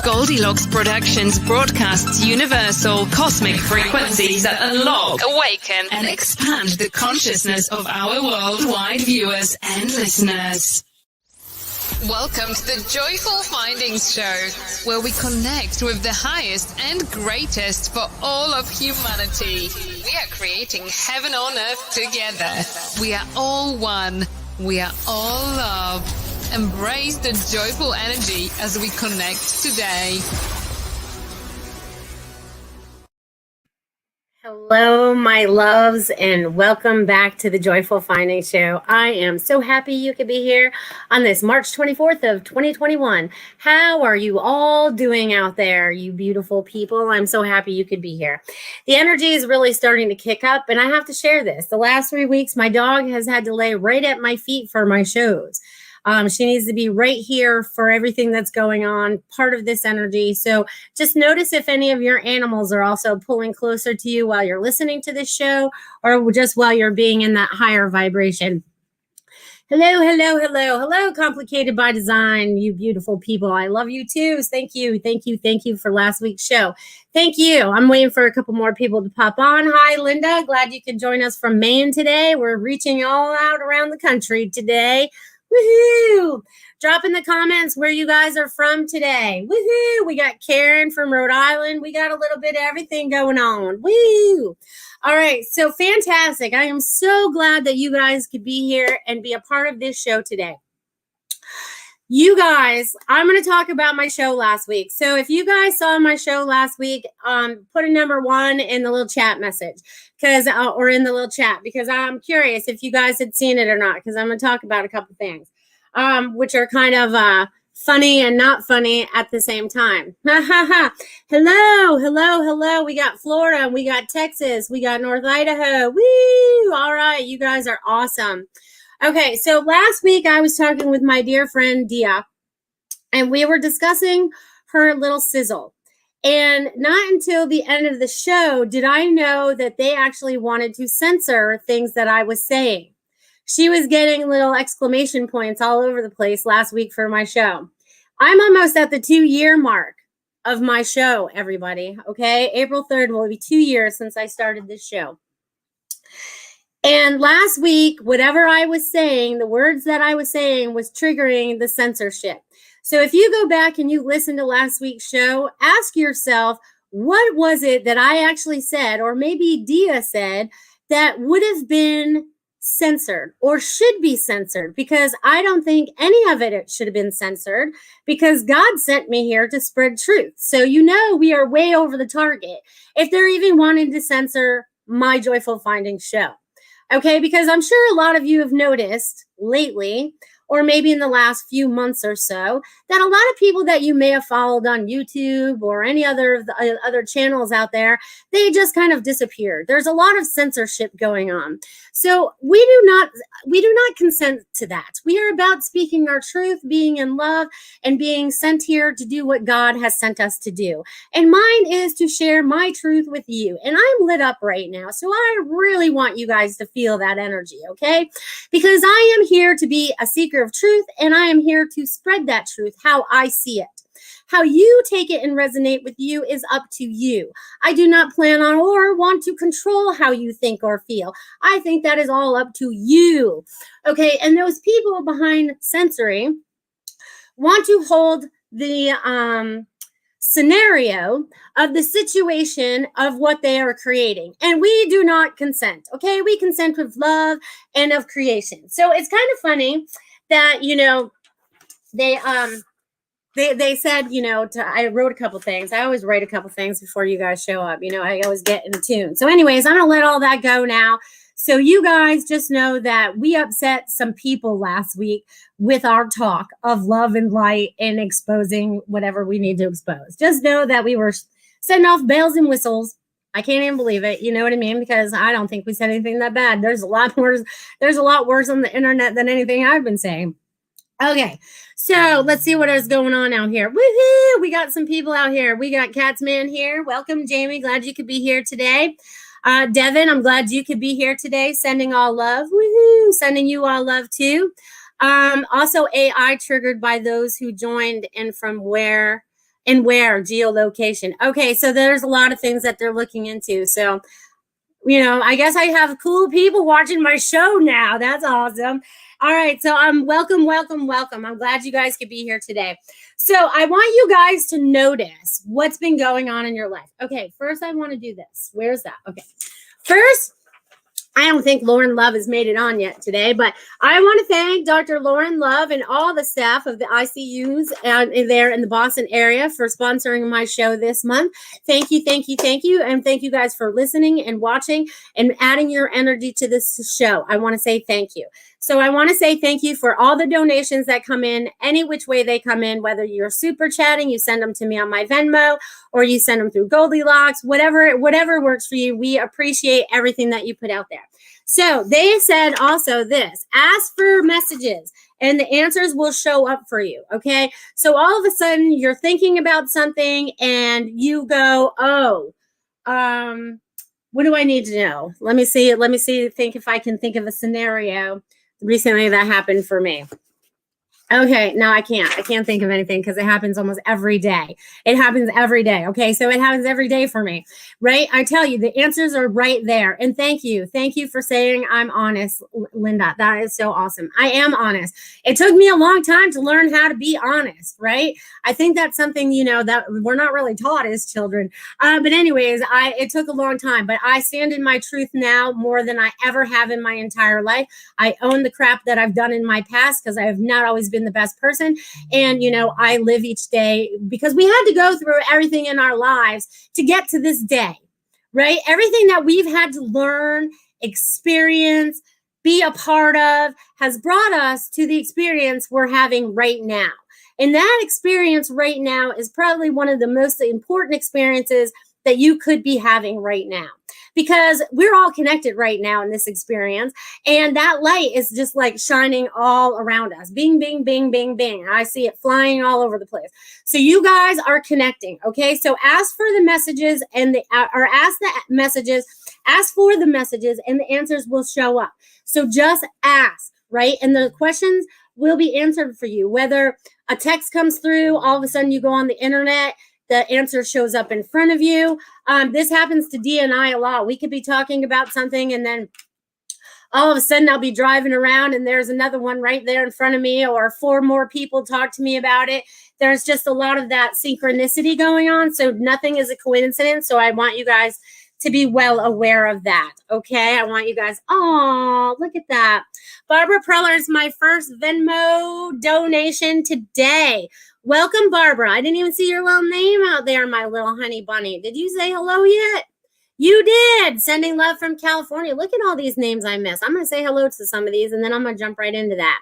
Goldylocks Productions broadcasts universal cosmic frequencies that unlock, awaken, and expand the consciousness of our worldwide viewers and listeners. Welcome to the Joyful Findings Show, where we connect with the highest and greatest for all of humanity. We are creating heaven on earth together. We are all one. We are all love. Embrace the joyful energy as we connect today. Hello, my loves, and welcome back to the Joyful Findings Show. I am so happy you could be here on this March 24th of 2021. How are you all doing out there, you beautiful people? I'm so happy you could be here. The energy is really starting to kick up, and I have to share this. The last 3 weeks, my dog has had to lay right at my feet for my shows. She needs to be right here for everything that's going on, part of this energy. So just notice if any of your animals are also pulling closer to you while you're listening to this show, or just while you're being in that higher vibration. Hello, hello, hello, hello, Complicated by Design, you beautiful people. I love you too. Thank you, thank you, thank you for last week's show. Thank you. I'm waiting for a couple more people to pop on. Hi, Linda. Glad you could join us from Maine today. We're reaching all out around the country today. Woohoo! Drop in the comments where you guys are from today. Woohoo! We got Karen from Rhode Island. We got a little bit of everything going on. Woo! All right, so fantastic. I am so glad that you guys could be here and be a part of this show today. You guys, I'm going to talk about my show last week. So if you guys saw my show last week, put a number 1 in the little chat message, or in the little chat, because I'm curious if you guys had seen it or not, because I'm going to talk about a couple things, which are kind of funny and not funny at the same time. Hello, hello, hello. We got Florida, we got Texas, we got North Idaho. Woo! All right, you guys are awesome. Okay, so last week I was talking with my dear friend Dia, and we were discussing her little sizzle. And not until the end of the show did I know that they actually wanted to censor things that I was saying. She was getting little exclamation points all over the place last week for my show. I'm almost at the 2-year mark of my show, everybody. Okay, April 3rd will be 2 years since I started this show. And last week, whatever I was saying, the words that I was saying was triggering the censorship. So if you go back and you listen to last week's show, ask yourself, what was it that I actually said, or maybe Dia said, that would have been censored or should be censored? Because I don't think any of it should have been censored, because God sent me here to spread truth. So you know we are way over the target if they're even wanting to censor my Joyful Findings show. Okay, because I'm sure a lot of you have noticed lately, or maybe in the last few months or so, that a lot of people that you may have followed on YouTube or any other channels out there, they just kind of disappeared. There's a lot of censorship going on. So we do not consent to that. We are about speaking our truth, being in love, and being sent here to do what God has sent us to do. And mine is to share my truth with you. And I'm lit up right now. So I really want you guys to feel that energy, okay? Because I am here to be a seeker of truth, and I am here to spread that truth how I see it. How you take it and resonate with you is up to you. I do not plan on or want to control how you think or feel. I think that is all up to you. Okay, and those people behind censoring want to hold the scenario of the situation of what they are creating. And we do not consent, okay? We consent with love and of creation. So it's kind of funny that, you know, they said, you know, I wrote a couple things. I always write a couple things before you guys show up. You know, I always get in tune. So anyways, I'm going to let all that go now. So you guys just know that we upset some people last week with our talk of love and light and exposing whatever we need to expose. Just know that we were setting off bells and whistles. I can't even believe it. You know what I mean? Because I don't think we said anything that bad. There's a lot worse on the internet than anything I've been saying. Okay, so let's see what is going on out here. Woohoo! We got some people out here. We got Catsman here. Welcome, Jamie. Glad you could be here today. Devin, I'm glad you could be here today. Sending all love. Woohoo! Sending you all love too. Also AI triggered by those who joined and from where And where? Geolocation. Okay, so there's a lot of things that they're looking into. So, I guess I have cool people watching my show now. That's awesome. All right, so welcome, welcome, welcome. I'm glad you guys could be here today. So I want you guys to notice what's been going on in your life. Okay, first I want to do this. Where's that? Okay, first, I don't think Lauren Love has made it on yet today, but I want to thank Dr. Lauren Love and all the staff of the ICUs there in the Boston area for sponsoring my show this month. Thank you, thank you, thank you. And thank you guys for listening and watching and adding your energy to this show. I want to say thank you. So I want to say thank you for all the donations that come in, any which way they come in, whether you're super chatting, you send them to me on my Venmo, or you send them through Goldylocks, whatever works for you. We appreciate everything that you put out there. So they said also this, ask for messages and the answers will show up for you. Okay. So all of a sudden you're thinking about something and you go, what do I need to know? Let me see, think if I can think of a scenario recently that happened for me. Okay, no, I can't think of anything because it happens almost every day. It happens every day. Okay, so it happens every day for me, right? I tell you, the answers are right there. And thank you for saying I'm honest, Linda. That is so awesome. I am honest. It took me a long time to learn how to be honest, right? I think that's something, that we're not really taught as children. But anyways, it took a long time, but I stand in my truth now more than I ever have in my entire life. I own the crap that I've done in my past because I have not always been the best person. And, I live each day because we had to go through everything in our lives to get to this day, right? Everything that we've had to learn, experience, be a part of has brought us to the experience we're having right now. And that experience right now is probably one of the most important experiences that you could be having right now, because we're all connected right now in this experience. And that light is just like shining all around us. Bing, bing, bing, bing, bing. I see it flying all over the place. So you guys are connecting. Okay. So ask for the messages and ask for the messages and the answers will show up. So just ask, right? And the questions will be answered for you. Whether a text comes through, all of a sudden you go on the internet, the answer shows up in front of you. This happens to Dee and I a lot. We could be talking about something and then all of a sudden I'll be driving around and there's another one right there in front of me, or 4 more people talk to me about it. There's just a lot of that synchronicity going on. So nothing is a coincidence. So I want you guys to be well aware of that. Okay. I want you guys, look at that. Barbara Preller is my first Venmo donation today. Welcome, Barbara. I didn't even see your little name out there, my little honey bunny. Did you say hello yet? You did. Sending love from California. Look at all these names I missed. I'm going to say hello to some of these, and then I'm going to jump right into that.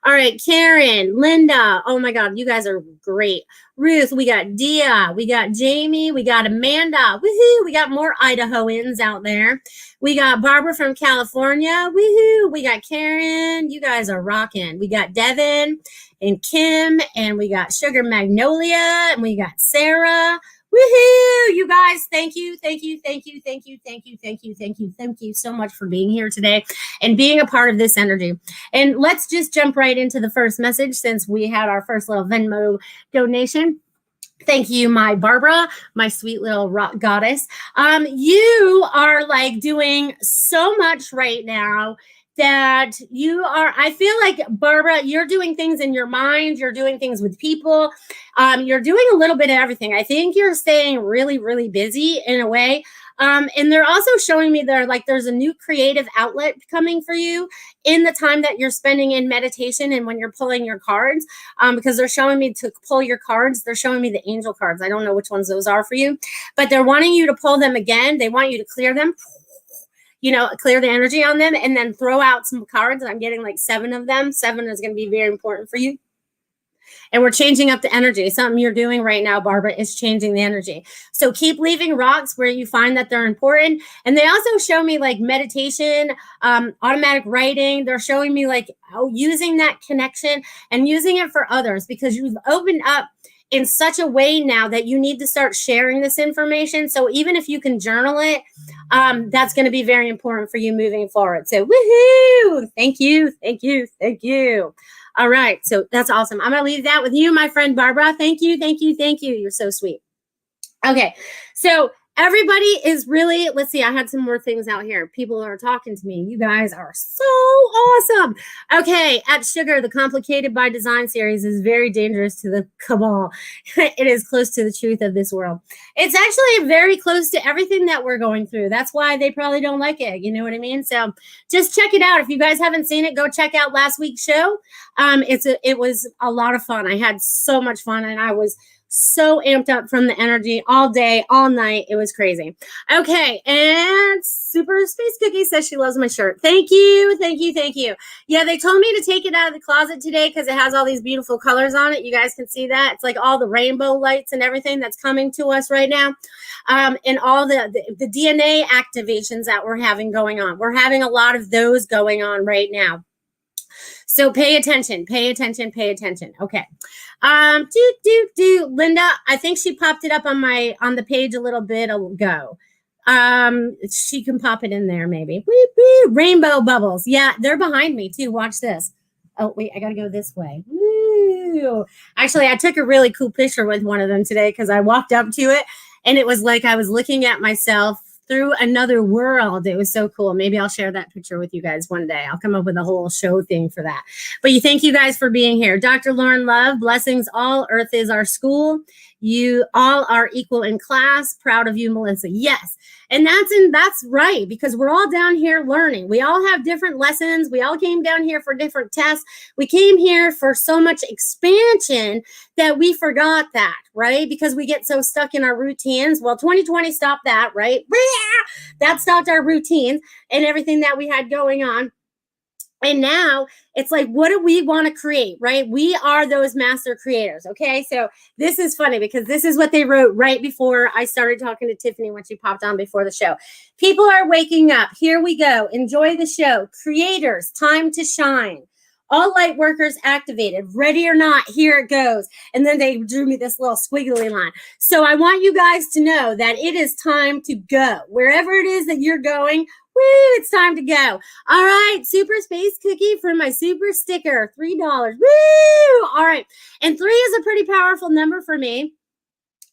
All right, Karen, Linda. Oh, my God. You guys are great. Ruth, we got Dia. We got Jamie. We got Amanda. Woohoo. We got more Idahoans out there. We got Barbara from California. Woohoo. We got Karen. You guys are rocking. We got Devin and Kim, and we got Sugar Magnolia, and we got Sarah. Woohoo! You guys, thank you so much for being here today and being a part of this energy. And let's just jump right into the first message since we had our first little Venmo donation. Thank you, my Barbara, my sweet little rock goddess. You are like doing so much right now that I feel like, Barbara, you're doing things in your mind, you're doing things with people, you're doing a little bit of everything. I think you're staying really, really busy in a way. And they're also showing me there's a new creative outlet coming for you in the time that you're spending in meditation and when you're pulling your cards, because they're showing me to pull your cards. They're showing me the angel cards. I don't know which ones those are for you, but they're wanting you to pull them again. They want you to clear them, clear the energy on them and then throw out some cards. I'm getting like 7 of them. 7 is going to be very important for you. And we're changing up the energy. Something you're doing right now, Barbara, is changing the energy. So keep leaving rocks where you find that they're important. And they also show me like meditation, automatic writing. They're showing me using that connection and using it for others, because you've opened up in such a way now that you need to start sharing this information. So even if you can journal it, that's going to be very important for you moving forward. So woohoo! Thank you. All right. So that's awesome. I'm going to leave that with you, my friend Barbara. Thank you. Thank you. Thank you. You're so sweet. Okay. So everybody is really, let's see, I had some more things out here. People are talking to me. You guys are so awesome. Okay. At Sugar, the Complicated by Design series is very dangerous to the cabal. It is close to the truth of this world. It's actually very close to everything that we're going through. That's why they probably don't like it. You know what I mean? So just check it out. If you guys haven't seen it, go check out last week's show. It was a lot of fun. I had so much fun, and I was so amped up from the energy all day, all night. It was crazy. Okay. And Super Space Cookie says she loves my shirt. Thank you. Thank you. Thank you. Yeah, they told me to take it out of the closet today because it has all these beautiful colors on it. You guys can see that. It's like all the rainbow lights and everything that's coming to us right now. And all the DNA activations that we're having going on. We're having a lot of those going on right now. So pay attention, pay attention, pay attention. Okay. Linda, I think she popped it up on the page a little bit ago. She can pop it in there maybe. Woo, woo, rainbow bubbles. Yeah, they're behind me too. Watch this. Oh, wait, I got to go this way. Woo. Actually, I took a really cool picture with one of them today because I walked up to it and it was like I was looking at myself through another world. It was so cool. Maybe I'll share that picture with you guys one day. I'll come up with a whole show thing for that. But thank you guys for being here. Dr. Lauren Love, blessings. All earth is our school. You all are equal in class. Proud of you, Melissa. Yes. And that's right, because we're all down here learning. We all have different lessons. We all came down here for different tests. We came here for so much expansion that we forgot that, right? Because we get so stuck in our routines. Well, 2020 stopped that, right? That stopped our routines and everything that we had going on. And now it's like, what do we want to create, right? We are those master creators, okay? So this is funny because this is what they wrote right before I started talking to Tiffany when she popped on before the show. People are waking up. Here we go. Enjoy the show. Creators, time to shine. All light workers activated. Ready or not, here it goes. And then they drew me this little squiggly line. So I want you guys to know that it is time to go. Wherever it is that you're going, woo, it's time to go. All right, Super Space Cookie for my super sticker, $3. Woo! All right, and 3 is a pretty powerful number for me.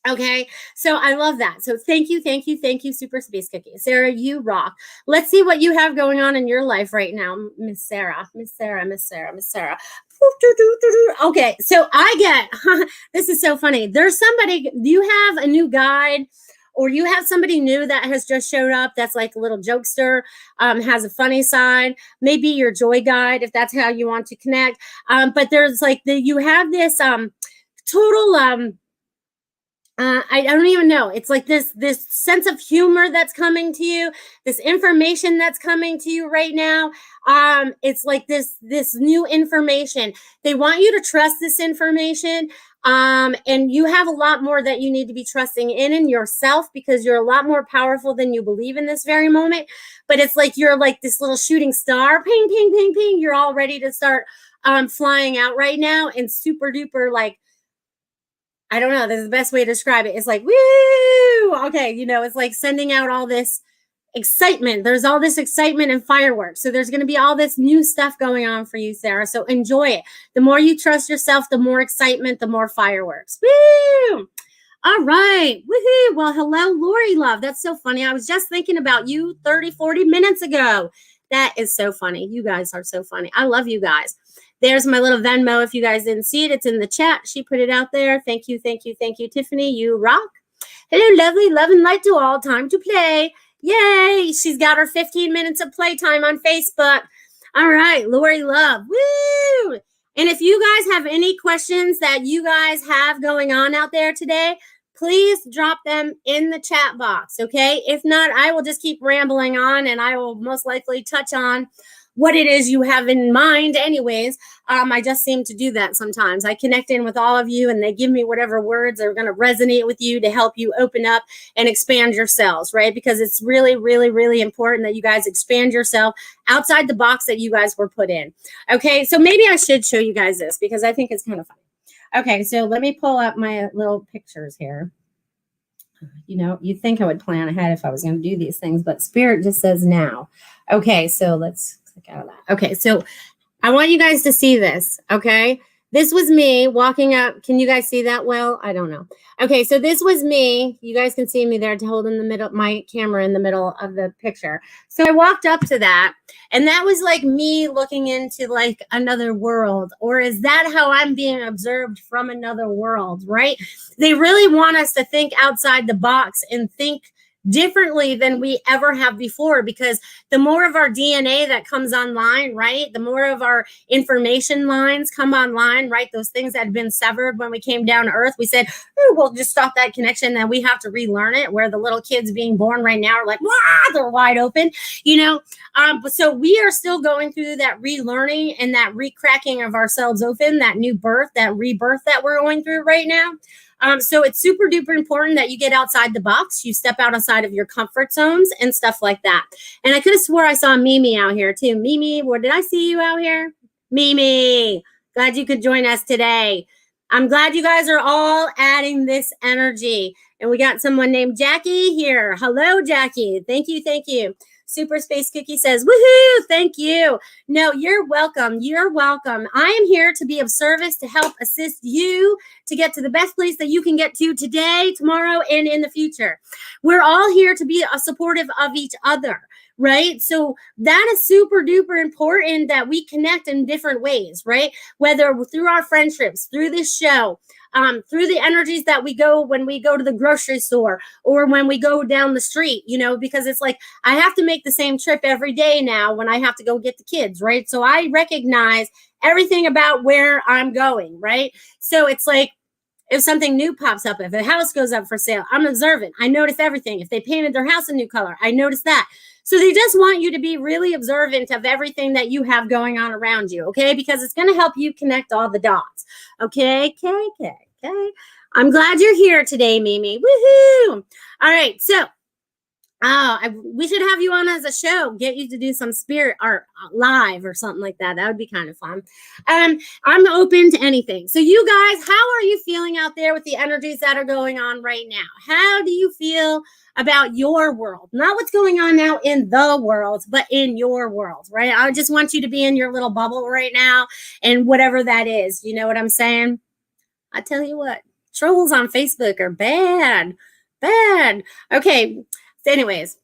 Okay, so I love that. So thank you, Super Space Cookie. Sarah, you rock. Let's see what you have going on in your life right now, Miss Sarah. Okay, so I get, this is so funny. There's somebody, you have a new guide, or you have somebody new that has just showed up that's like a little jokester, has a funny side, maybe your joy guide, if that's how you want to connect. But there's like, you have this total, I don't even know. It's like this sense of humor that's coming to you, this information that's coming to you right now. It's like this new information. They want you to trust this information. And you have a lot more that you need to be trusting in yourself, because you're a lot more powerful than you believe in this very moment. But it's like you're like this little shooting star, ping, ping, ping, ping. You're all ready to start flying out right now, and super duper, like, I don't know, this is the best way to describe it. It's like, woo! Okay, it's like sending out all this excitement. There's all this excitement and fireworks. So there's going to be all this new stuff going on for you, Sarah. So enjoy it. The more you trust yourself, the more excitement, the more fireworks. Woo! All right. Woohoo! Well, hello, Lori Love. That's so funny. I was just thinking about you 30, 40 minutes ago. That is so funny. You guys are so funny. I love you guys. There's my little Venmo. If you guys didn't see it, it's in the chat. She put it out there. Thank you, Tiffany. You rock. Hello, lovely, love and light to all. Time to play. Yay. She's got her 15 minutes of playtime on Facebook. All right, Lori Love. Woo! And if you guys have any questions that you guys have going on out there today, please drop them in the chat box, okay? If not, I will just keep rambling on, and I will most likely touch on what it is you have in mind anyways. I just seem to do that sometimes. I connect in with all of you, and they give me whatever words are going to resonate with you to help you open up and expand yourselves, right? Because it's really, really, really important that you guys expand yourself outside the box that you guys were put in. Okay, so maybe I should show you guys this because I think it's kind of funny. Okay, so let me pull up my little pictures here. You'd think I would plan ahead if I was going to do these things, but Spirit just says now. Okay, so let's click out of that. Okay, so I want you guys to see this, okay? This was me walking up. Can you guys see that well? I don't know. Okay, so this was me. You guys can see me there to hold in the middle, my camera in the middle of the picture. So I walked up to that, and that was like me looking into like another world. Or is that how I'm being observed from another world, right? They really want us to think outside the box and think differently than we ever have before, because the more of our DNA that comes online, right, the more of our information lines come online, right, those things that had been severed when we came down to earth, we said, oh, we'll just stop that connection and we have to relearn it, where the little kids being born right now are like, wow, they're wide open, you know. But so we are still going through that relearning and that recracking of ourselves open, that new birth, that rebirth that we're going through right now. So it's super duper important that you get outside the box, you step outside of your comfort zones and stuff like that. And I could have swore I saw Mimi out here too. Mimi, where did I see you out here? Mimi, glad you could join us today. I'm glad you guys are all adding this energy. And we got someone named Jackie here. Hello, Jackie. Thank you. Thank you. Super Space Cookie says, woohoo, thank you. No, you're welcome. You're welcome. I am here to be of service to help assist you to get to the best place that you can get to today, tomorrow, and in the future. We're all here to be supportive of each other, right? So that is super duper important that we connect in different ways, right? Whether through our friendships, through this show, through the energies that we go when we go to the grocery store or when we go down the street, you know, because it's like I have to make the same trip every day now when I have to go get the kids, right? So I recognize everything about where I'm going, right? So it's like if something new pops up, if a house goes up for sale, I'm observant. I notice everything. If they painted their house a new color, I notice that. So they just want you to be really observant of everything that you have going on around you, okay? Because it's going to help you connect all the dots, okay? Okay. I'm glad you're here today, Mimi. Woohoo! All right, so we should have you on as a show, get you to do some spirit art live or something like that. That would be kind of fun. I'm open to anything. So you guys, how are you feeling out there with the energies that are going on right now? How do you feel about your world? Not what's going on now in the world, but in your world, right? I just want you to be in your little bubble right now and whatever that is. You know what I'm saying? I tell you what, trolls on Facebook are bad. Okay. So anyways,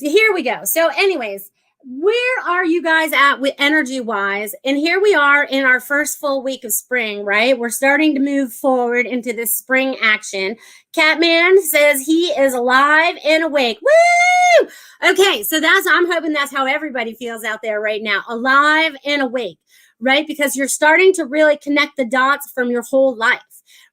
here we go. So anyways, where are you guys at with energy wise? And here we are in our first full week of spring, right? We're starting to move forward into this spring action. Catman says he is alive and awake. Woo! Okay. So I'm hoping that's how everybody feels out there right now. Alive and awake, right? Because you're starting to really connect the dots from your whole life.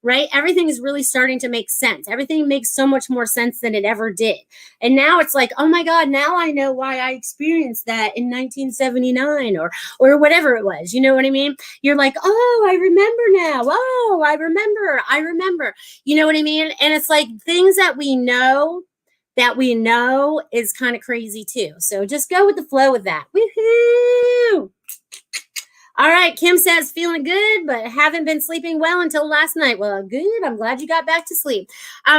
Right? Everything is really starting to make sense. Everything makes so much more sense than it ever did. And now it's like, oh my God, now I know why I experienced that in 1979 or whatever it was. You know what I mean? You're like, oh, I remember now. Oh, I remember. You know what I mean? And it's like things that we know is kind of crazy too. So just go with the flow with that. Woohoo! All right, Kim says, feeling good, but haven't been sleeping well until last night. Well, good. I'm glad you got back to sleep.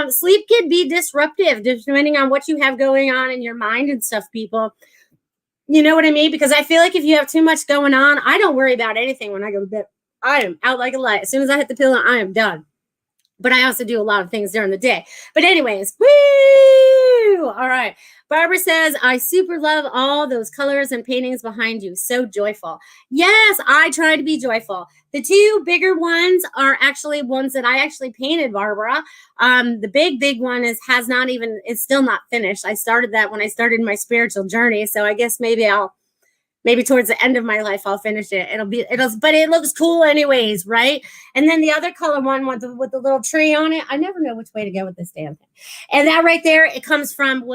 Sleep can be disruptive depending on what you have going on in your mind and stuff, people. You know what I mean? Because I feel like if you have too much going on, I don't worry about anything when I go to bed. I am out like a light. As soon as I hit the pillow, I am done. But I also do a lot of things during the day. But anyways, woo! All right. Barbara says, I super love all those colors and paintings behind you. So joyful. Yes, I try to be joyful. The two bigger ones are actually ones that I actually painted, Barbara. The big one is still not finished. I started that when I started my spiritual journey. So I guess maybe towards the end of my life, I'll finish it. But it looks cool anyways, right? And then the other color one with the little tree on it, I never know which way to go with this damn thing. And that right there, it comes from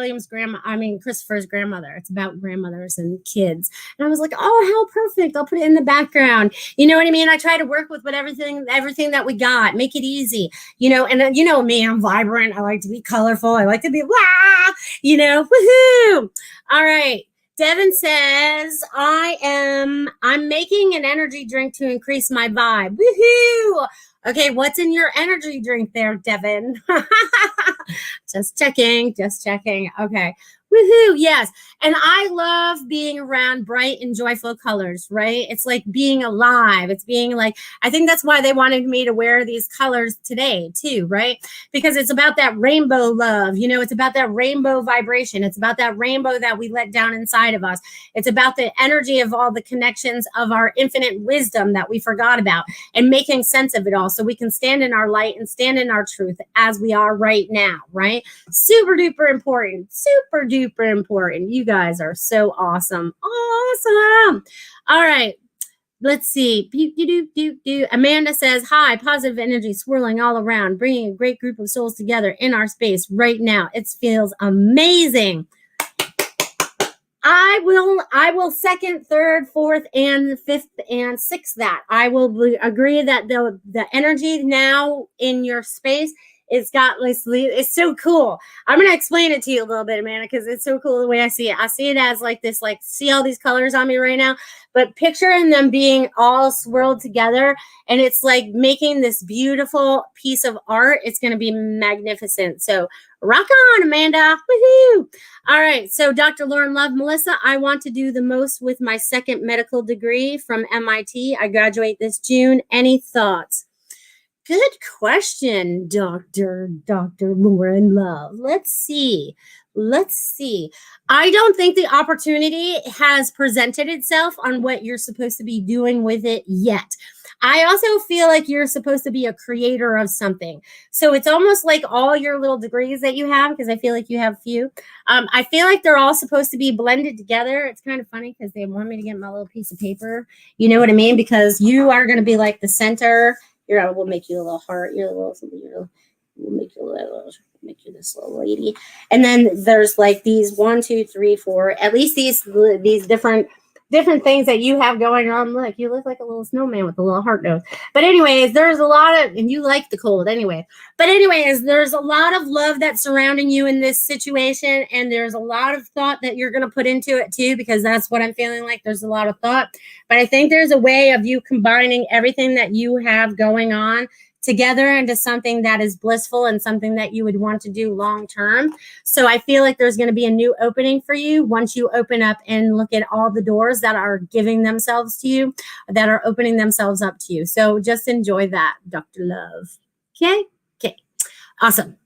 Christopher's grandmother. It's about grandmothers and kids. And I was like, oh, how perfect. I'll put it in the background. You know what I mean? I try to work with everything that we got, make it easy, you know, and you know me, I'm vibrant. I like to be colorful. I like to be, you know, woohoo. All right. Devin says, I'm making an energy drink to increase my vibe. Woohoo! Okay, what's in your energy drink there, Devin? Just checking. Okay. Woohoo, yes. And I love being around bright and joyful colors, right? It's like being alive. It's being like, I think that's why they wanted me to wear these colors today too, right? Because it's about that rainbow love. You know, it's about that rainbow vibration. It's about that rainbow that we let down inside of us. It's about the energy of all the connections of our infinite wisdom that we forgot about and making sense of it all so we can stand in our light and stand in our truth as we are right now, right? Super duper important. Super duper important. You guys are so awesome. Awesome. All right. Let's see. Amanda says, hi, positive energy swirling all around, bringing a great group of souls together in our space right now. It feels amazing. I will second, third, fourth, and fifth, and sixth that. I will agree that the energy now in your space, it's so cool. I'm going to explain it to you a little bit, Amanda, because it's so cool the way I see it. I see it as like this, like, see all these colors on me right now, but picturing them being all swirled together, and it's like making this beautiful piece of art. It's going to be magnificent. So rock on, Amanda. Woohoo. All right. So Dr. Lauren Love, Melissa, I want to do the most with my second medical degree from MIT. I graduate this June. Any thoughts? Good question, Dr. Lauren Love. Let's see. I don't think the opportunity has presented itself on what you're supposed to be doing with it yet. I also feel like you're supposed to be a creator of something. So it's almost like all your little degrees that you have, because I feel like you have a few. I feel like they're all supposed to be blended together. It's kind of funny because they want me to get my little piece of paper. You know what I mean? Because you are going to be like the center. We'll make you a little heart. We'll make you this little lady. And then there's like these 1, 2, 3, 4, at least these different things that you have going on. Look, you look like a little snowman with a little heart nose. But anyways, there's a lot of, and you like the cold anyway. But anyways, there's a lot of love that's surrounding you in this situation. And there's a lot of thought that you're going to put into it too, because that's what I'm feeling like. There's a lot of thought. But I think there's a way of you combining everything that you have going on together into something that is blissful and something that you would want to do long term. So I feel like there's going to be a new opening for you once you open up and look at all the doors that are giving themselves to you, that are opening themselves up to you. So just enjoy that, Dr. Love. Okay. Awesome.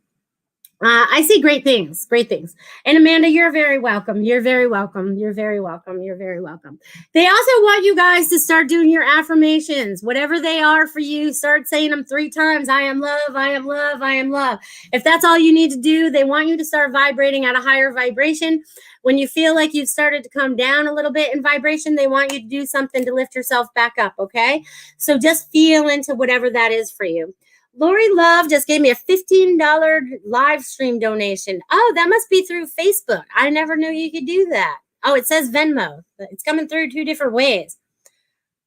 I see great things. And Amanda, you're very welcome. They also want you guys to start doing your affirmations, whatever they are for you. Start saying them 3 times. I am love. I am love. I am love. If that's all you need to do, they want you to start vibrating at a higher vibration. When you feel like you've started to come down a little bit in vibration, they want you to do something to lift yourself back up. Okay. So just feel into whatever that is for you. Lori Love just gave me a $15 live stream donation. Oh, that must be through Facebook. I never knew you could do that. Oh, it says Venmo. It's coming through 2 different ways.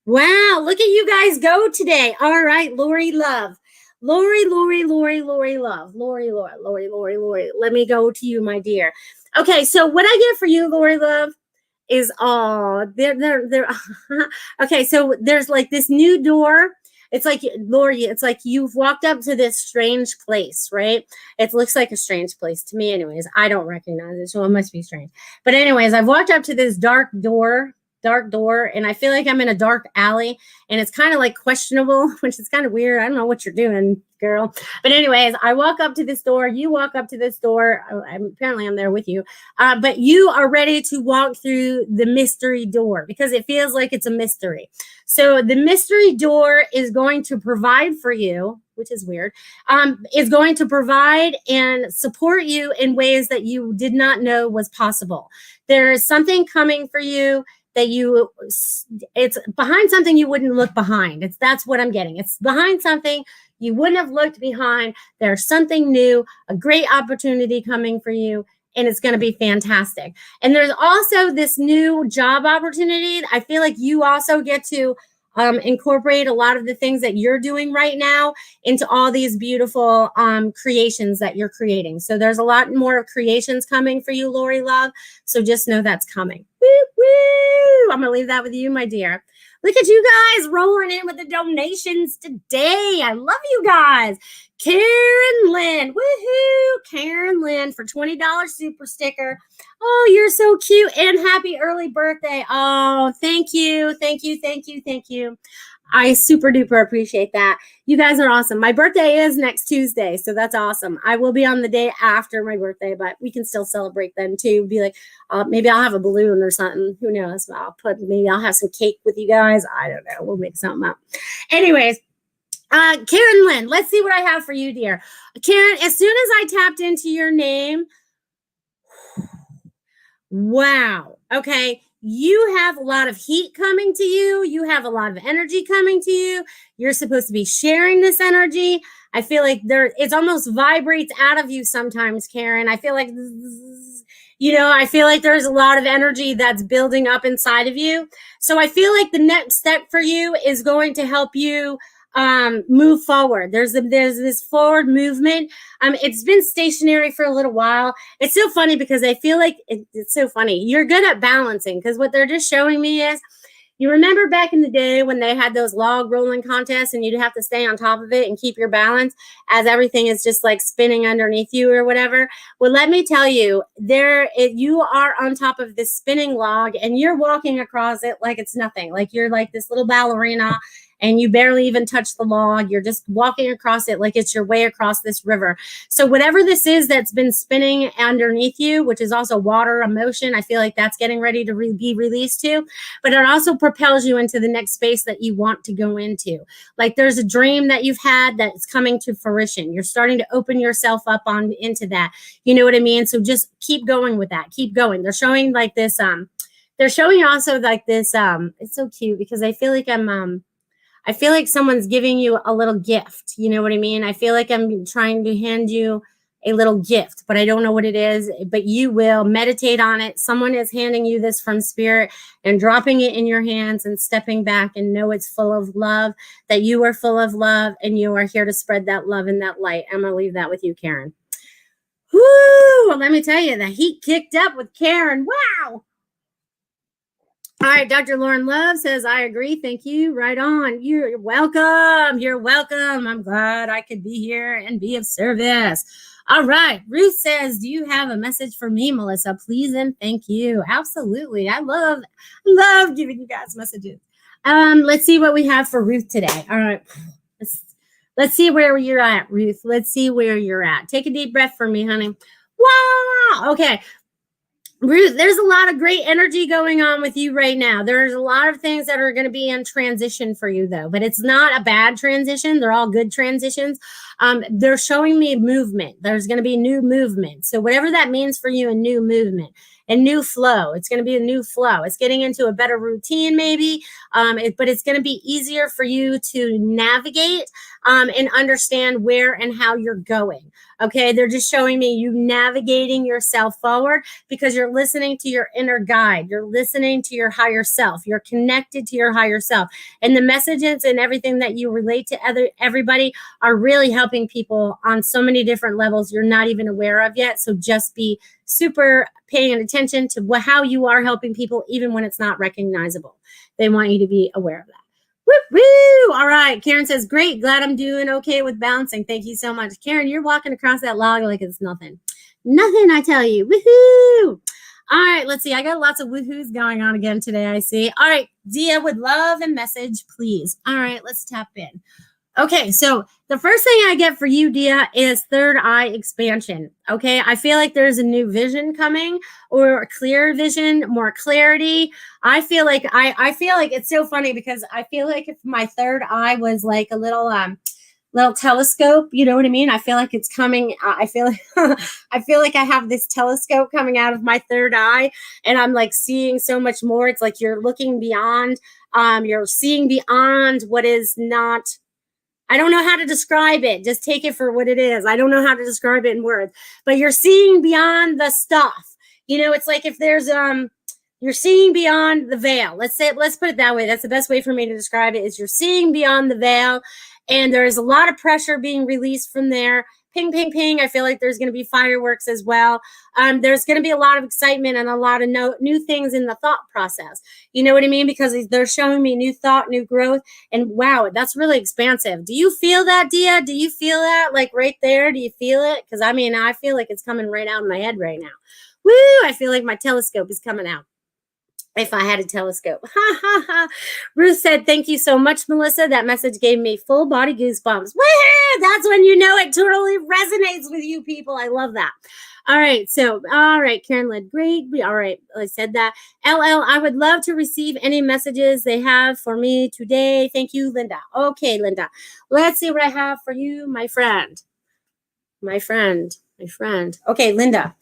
Wow, look at you guys go today. All right, Lori Love. Lori Love. Lori. Let me go to you, my dear. Okay, so what I get for you, Lori Love, is okay, so there's like this new door. It's like, Lori, it's like you've walked up to this strange place, right? It looks like a strange place to me anyways. I don't recognize it, so it must be strange. But anyways, I've walked up to this dark door, and I feel like I'm in a dark alley, and it's kind of like questionable, which is kind of weird. I don't know what you're doing, girl. But anyways, I walk up to this door. You walk up to this door. Apparently I'm there with you. But you are ready to walk through the mystery door because it feels like it's a mystery. So the mystery door is going to provide for you, which is weird, is going to provide and support you in ways that you did not know was possible. There is something coming for you that it's behind something you wouldn't look behind. That's what I'm getting. It's behind something you wouldn't have looked behind. There's something new, a great opportunity coming for you, and it's going to be fantastic. And there's also this new job opportunity. I feel like you also get to incorporate a lot of the things that you're doing right now into all these beautiful creations that you're creating. So there's a lot more creations coming for you, Lori Love. So just know that's coming. Woo, woo. I'm going to leave that with you, my dear. Look at you guys rolling in with the donations today. I love you guys. Karen Lynn, woohoo! Karen Lynn for $20 super sticker. Oh, you're so cute and happy early birthday. Oh, thank you. I super duper appreciate that. You guys are awesome. My birthday is next Tuesday, so that's awesome. I will be on the day after my birthday, but we can still celebrate then too. Be like, maybe I'll have a balloon or something. Who knows? Maybe I'll have some cake with you guys. I don't know. We'll make something up. Anyways, Karen Lynn, let's see what I have for you, dear. Karen, as soon as I tapped into your name, wow. Okay. You have a lot of heat coming to you. You have a lot of energy coming to you. You're supposed to be sharing this energy. I feel like it almost vibrates out of you sometimes, Karen. I feel like, I feel like there's a lot of energy that's building up inside of you. So I feel like the next step for you is going to help you move forward. There's this forward movement. It's been stationary for a little while. It's so funny because I feel like it's so funny. You're good at balancing, because what they're just showing me is, you remember back in the day when they had those log rolling contests and you'd have to stay on top of it and keep your balance as everything is just like spinning underneath you or whatever? Well, let me tell you, you are on top of this spinning log and you're walking across it like it's nothing. Like you're like this little ballerina and you barely even touch the log. You're just walking across it like it's your way across this river. So whatever this is that's been spinning underneath you, which is also water, emotion, I feel like that's getting ready to be released too. But it also propels you into the next space that you want to go into. Like there's a dream that you've had that's coming to fruition. You're starting to open yourself up into that. You know what I mean? So just keep going with that. Keep going. They're showing like this, they're showing also like this, it's so cute because I feel like I feel like someone's giving you a little gift. You know what I mean? I feel like I'm trying to hand you a little gift, but I don't know what it is, but you will meditate on it. Someone is handing you this from spirit and dropping it in your hands and stepping back and know it's full of love, that you are full of love and you are here to spread that love and that light. I'm going to leave that with you, Karen. Woo! Let me tell you, the heat kicked up with Karen. Wow. All right, Dr. Lauren Love says, I agree. Thank you. Right on. You're welcome. You're welcome. I'm glad I could be here and be of service. All right. Ruth says, do you have a message for me, Melissa? Please and thank you. Absolutely. I love giving you guys messages. Let's see what we have for Ruth today. All right. Let's see where you're at, Ruth. Let's see where you're at. Take a deep breath for me, honey. Wow. Okay. Ruth, there's a lot of great energy going on with you right now. There's a lot of things that are going to be in transition for you, though, but it's not a bad transition. They're all good transitions. They're showing me movement. There's going to be new movement. So whatever that means for you, a new movement and new flow. It's going to be a new flow. It's getting into a better routine, maybe, but it's going to be easier for you to navigate and understand where and how you're going. Okay, they're just showing me you navigating yourself forward because you're listening to your inner guide. You're listening to your higher self. You're connected to your higher self. And the messages and everything that you relate to everybody are really helping people on so many different levels you're not even aware of yet. So just be super paying attention to how you are helping people, even when it's not recognizable. They want you to be aware of that. Woo, woo. All right. Karen says, great. Glad I'm doing okay with bouncing. Thank you so much. Karen, you're walking across that log like it's nothing. Nothing, I tell you. Woohoo. All right. Let's see. I got lots of woohoos going on again today, I see. All right. Dia would love a message, please. All right. Let's tap in. Okay, so the first thing I get for you, Dia, is third eye expansion. Okay, I feel like there's a new vision coming, or a clear vision, more clarity. I feel like it's so funny because I feel like if my third eye was like a little telescope, you know what I mean? I feel like it's coming. I feel like I have this telescope coming out of my third eye, and I'm like seeing so much more. It's like you're looking beyond. You're seeing beyond what is not. I don't know how to describe it. Just take it for what it is. I don't know how to describe it in words, but you're seeing beyond the stuff. You know, it's like if there's, you're seeing beyond the veil. Let's put it that way. That's the best way for me to describe it, is you're seeing beyond the veil, and there's a lot of pressure being released from there. ping, ping, ping. I feel like there's going to be fireworks as well. There's going to be a lot of excitement and a lot of new things in the thought process. You know what I mean? Because they're showing me new thought, new growth. And wow, that's really expansive. Do you feel that, Dia? Do you feel that like right there? Do you feel it? Because I mean, I feel like it's coming right out of my head right now. Woo! I feel like my telescope is coming out. If I had a telescope. Ha ha ha. Ruth said, thank you so much, Melissa. That message gave me full body goosebumps. Woo! That's when you know it totally resonates with you people. I love that. All right. So, all right. Karen led great. All right. I said that. LL, I would love to receive any messages they have for me today. Thank you, Linda. Okay, Linda. Let's see what I have for you, my friend. My friend. Okay, Linda.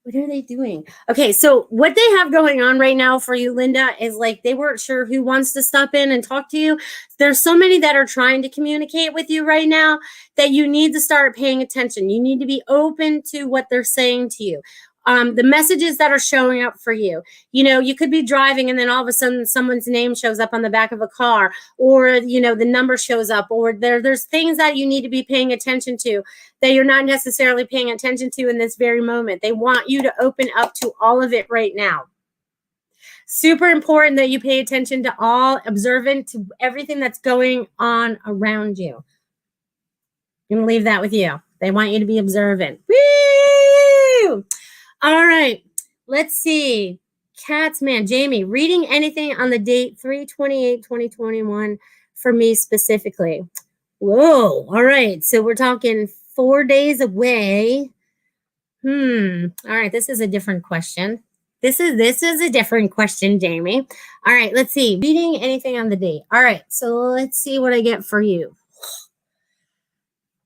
What are they doing? Okay, so what they have going on right now for you, Linda, is like they weren't sure who wants to stop in and talk to you. There's so many that are trying to communicate with you right now that you need to start paying attention. You need to be open to what they're saying to you. The messages that are showing up for you. You know, you could be driving and then all of a sudden someone's name shows up on the back of a car, or, you know, the number shows up, or there's things that you need to be paying attention to that you're not necessarily paying attention to in this very moment. They want you to open up to all of it right now. Super important that you pay attention to all, observant to everything that's going on around you. I'm going to leave that with you. They want you to be observant. Woo! All right, let's see. Jamie, reading anything on the date 3/28/2021 for me specifically. Whoa, all right. So we're talking 4 days away. All right, this is a different question. This is a different question, Jamie. All right, let's see. Reading anything on the date. All right, so let's see what I get for you.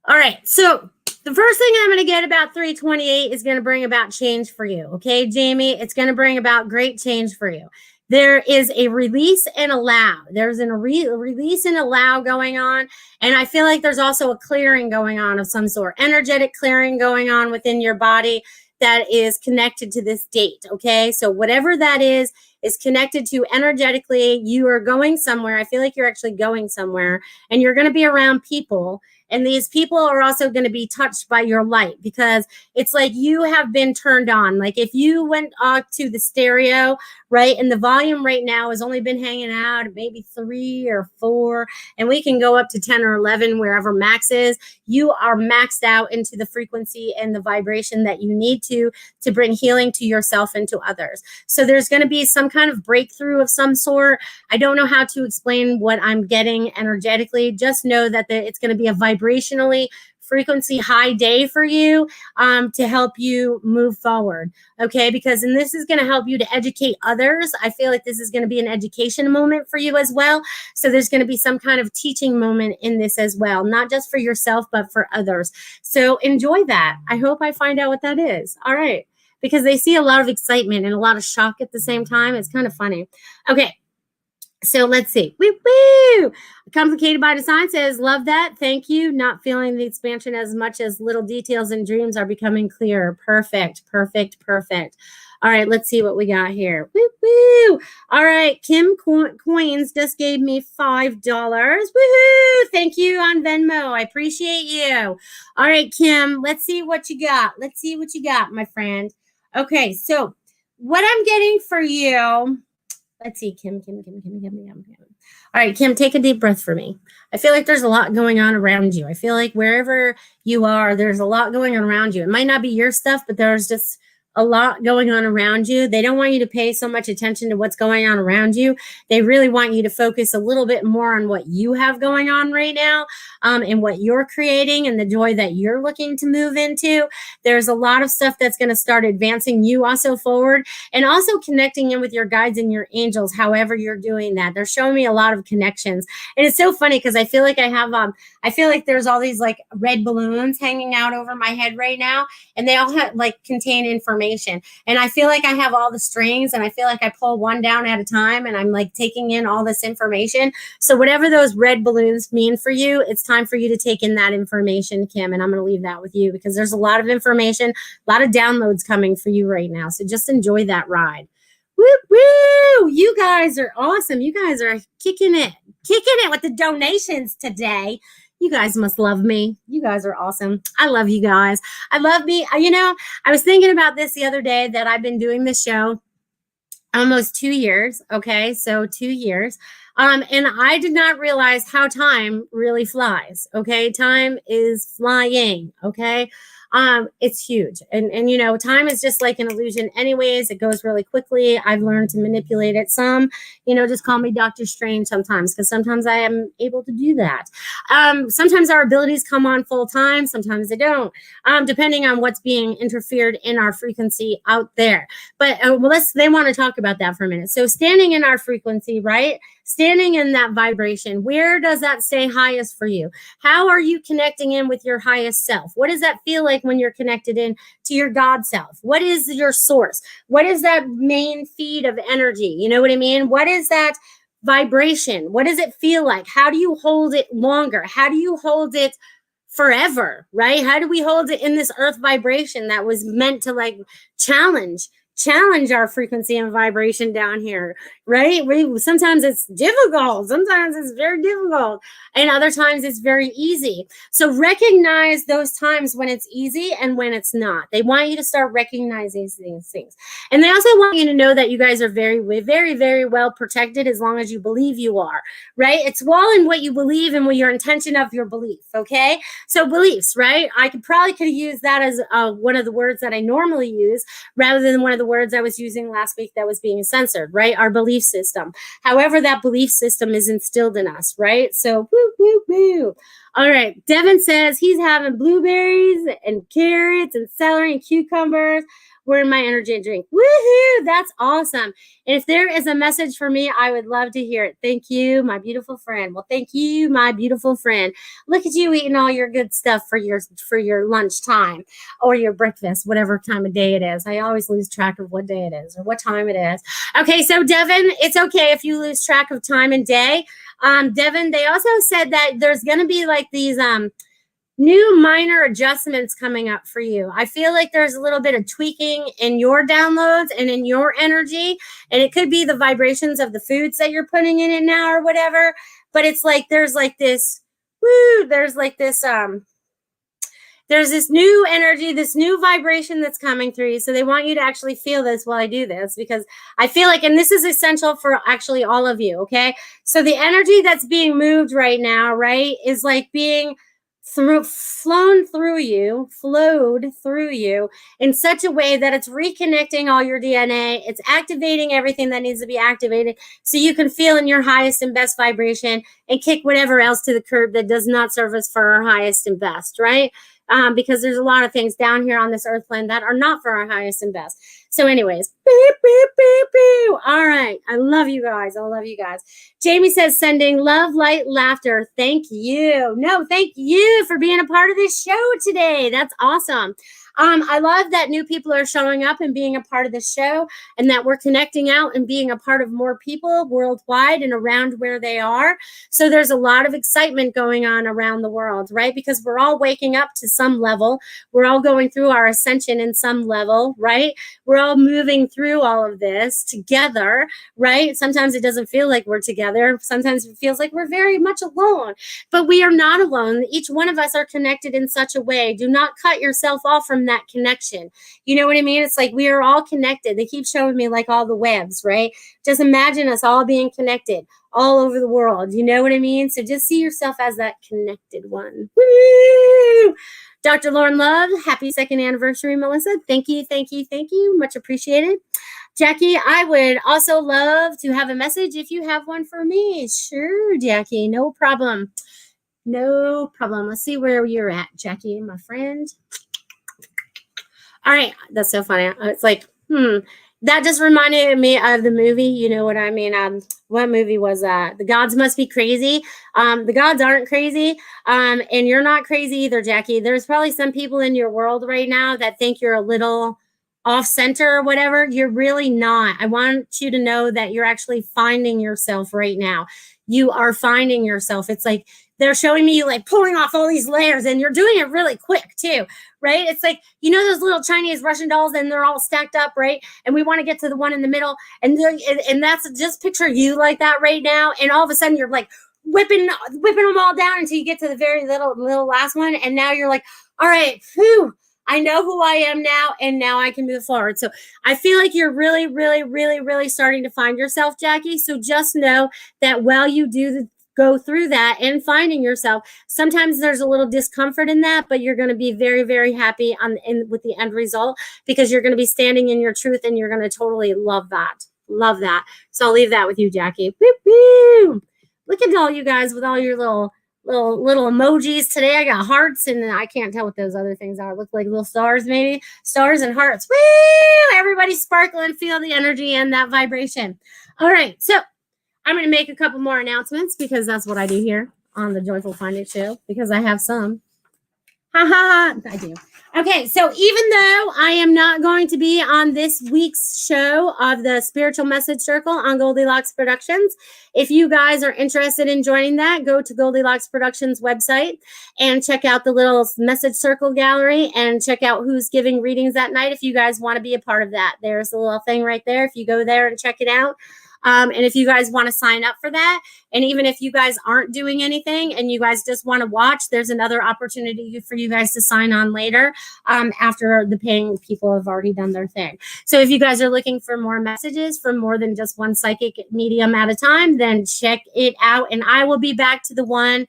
All right, so the first thing I'm going to get about 3/28 is going to bring about change for you. Okay, Jamie, it's going to bring about great change for you. There is a release and allow. There's a release and allow going on. And I feel like there's also a clearing going on of some sort, energetic clearing going on within your body that is connected to this date. Okay, so whatever that is connected to energetically. You are going somewhere. I feel like you're actually going somewhere, and you're going to be around people. And these people are also going to be touched by your light, because it's like you have been turned on. Like if you went to the stereo, right, and the volume right now has only been hanging out at maybe 3 or 4, and we can go up to 10 or 11, wherever max is. You are maxed out into the frequency and the vibration that you need to bring healing to yourself and to others. So there's going to be some kind of breakthrough of some sort. I don't know how to explain what I'm getting energetically. Just know that it's going to be a vibrationally frequency high day for you to help you move forward. Okay, because and this is going to help you to educate others. I feel like this is going to be an education moment for you as well. So there's going to be some kind of teaching moment in this as well, not just for yourself, but for others. So enjoy that. I hope I find out what that is. All right, because they see a lot of excitement and a lot of shock at the same time. It's kind of funny. Okay. So let's see. Woo, woo. Complicated by Design says, love that. Thank you. Not feeling the expansion as much as little details and dreams are becoming clearer. Perfect. All right, let's see what we got here. Woo, woo. All right, Kim Coins just gave me $5. Woohoo! Thank you on Venmo. I appreciate you. All right, Kim, let's see what you got. My friend. Okay, so what I'm getting for you. Let's see, Kim. All right, Kim, take a deep breath for me. I feel like there's a lot going on around you. I feel like wherever you are, there's a lot going on around you. It might not be your stuff, but there's just a lot going on around you. They don't want you to pay so much attention to what's going on around you. They really want you to focus a little bit more on what you have going on right now, and what you're creating and the joy that you're looking to move into. There's a lot of stuff that's going to start advancing you also forward, and also connecting in with your guides and your angels, however you're doing that. They're showing me a lot of connections. And it's so funny because I feel like I feel like there's all these like red balloons hanging out over my head right now, and they all have like contain information. And I feel like I have all the strings, and I feel like I pull one down at a time, and I'm like taking in all this information. So whatever those red balloons mean for you, it's time for you to take in that information, Kim. And I'm going to leave that with you because there's a lot of information, a lot of downloads coming for you right now. So just enjoy that ride. Woo, woo! You guys are awesome. You guys are kicking it with the donations today. You guys must love me. You guys are awesome. I love you guys. I love me. You know, I was thinking about this the other day that I've been doing this show almost 2 years. Okay. So 2 years. And I did not realize how time really flies. Okay. Time is flying. Okay. It's huge. And, you know, time is just like an illusion anyways. It goes really quickly. I've learned to manipulate it some, you know, just call me Dr. Strange sometimes, because sometimes I am able to do that. Sometimes our abilities come on full time. Sometimes they don't, depending on what's being interfered in our frequency out there. But they want to talk about that for a minute. So standing in our frequency, right? Standing in that vibration, where does that stay highest for you? How are you connecting in with your highest self? What does that feel like when you're connected in to your God self? What is your source? What is that main feed of energy? You know what I mean? What is that vibration? What does it feel like? How do you hold it longer? How do you hold it forever, right? How do we hold it in this earth vibration that was meant to like challenge our frequency and vibration down here, right? Sometimes it's difficult. Sometimes it's very difficult. And other times it's very easy. So recognize those times when it's easy and when it's not. They want you to start recognizing these things. And they also want you to know that you guys are very, very, very well protected as long as you believe you are, right? It's all in what you believe and what your intention of your belief, okay? So beliefs, right? I could have used that as one of the words that I normally use rather than one of the words I was using last week that was being censored, right? Our belief system. However, that belief system is instilled in us, right? So, woo, woo, woo. All right. Devin says he's having blueberries and carrots and celery and cucumbers. We're in my energy drink. Woohoo! That's awesome. And if there is a message for me, I would love to hear it. Thank you, my beautiful friend. Well, thank you, my beautiful friend. Look at you eating all your good stuff for your lunchtime or your breakfast, whatever time of day it is. I always lose track of what day it is or what time it is. Okay, so Devin, it's okay if you lose track of time and day. Devin, they also said that there's going to be like these new minor adjustments coming up for you. I feel like there's a little bit of tweaking in your downloads and in your energy, and it could be the vibrations of the foods that you're putting in it now or whatever, but it's like there's this new energy, this new vibration that's coming through you. So they want you to actually feel this while I do this, because I feel like, and this is essential for actually all of you, okay? So the energy that's being moved right now, right, is like being flowed through you in such a way that it's reconnecting all your DNA. It's activating everything that needs to be activated so you can feel in your highest and best vibration and kick whatever else to the curb that does not serve us for our highest and best, right? Because there's a lot of things down here on this earth plane that are not for our highest and best. So anyways, beep, beep, beep, beep. All right. I love you guys. I love you guys. Jamie says, sending love, light, laughter. Thank you. No, thank you for being a part of this show today. That's awesome. I love that new people are showing up and being a part of the show, and that we're connecting out and being a part of more people worldwide and around where they are. So there's a lot of excitement going on around the world, right? Because we're all waking up to some level. We're all going through our ascension in some level, right? We're all moving through all of this together, right? Sometimes it doesn't feel like we're together. Sometimes it feels like we're very much alone, but we are not alone. Each one of us are connected in such a way. Do not cut yourself off from that connection. You know what I mean? It's like we are all connected. They keep showing me like all the webs, right? Just imagine us all being connected all over the world. You know what I mean? So just see yourself as that connected one. Woo! Dr. Lauren Love, happy 2nd anniversary, Melissa. Thank you, thank you, thank you. Much appreciated. Jackie, I would also love to have a message if you have one for me. Sure, Jackie, no problem. No problem. Let's see where you're at, Jackie, my friend. All right. That's so funny. It's like, that just reminded me of the movie. You know what I mean? What movie was that? The Gods Must Be Crazy. The gods aren't crazy. And you're not crazy either, Jackie. There's probably some people in your world right now that think you're a little off center or whatever. You're really not. I want you to know that you're actually finding yourself right now. You are finding yourself. It's like they're showing me you like pulling off all these layers, and you're doing it really quick too, right? It's like, you know, those little Chinese Russian dolls, and they're all stacked up, right? And we want to get to the one in the middle, and that's just picture you like that right now. And all of a sudden you're like whipping them all down until you get to the very little last one. And now you're like, all right, whew, I know who I am now, and now I can move forward. So I feel like you're really, really, really, really starting to find yourself, Jackie. So just know that while you do go through that and finding yourself, sometimes there's a little discomfort in that, but you're going to be very, very happy with the end result, because you're going to be standing in your truth, and you're going to totally love that. Love that. So I'll leave that with you, Jackie. Woo, woo. Look at all you guys with all your little emojis today. I got hearts, and I can't tell what those other things are. Look like little stars, maybe. Stars and hearts. Woo! Everybody sparkle and feel the energy and that vibration. All right. So I'm going to make a couple more announcements, because that's what I do here on the Joyful Finding Show, because I have some. Ha ha ha. I do. Okay, so even though I am not going to be on this week's show of the Spiritual Message Circle on Goldylocks Productions, if you guys are interested in joining that, go to Goldylocks Productions website and check out the little message circle gallery and check out who's giving readings that night if you guys want to be a part of that. There's a little thing right there if you go there and check it out. And if you guys want to sign up for that, and even if you guys aren't doing anything and you guys just want to watch, there's another opportunity for you guys to sign on later after the paying people have already done their thing. So if you guys are looking for more messages from more than just one psychic medium at a time, then check it out. And I will be back to the one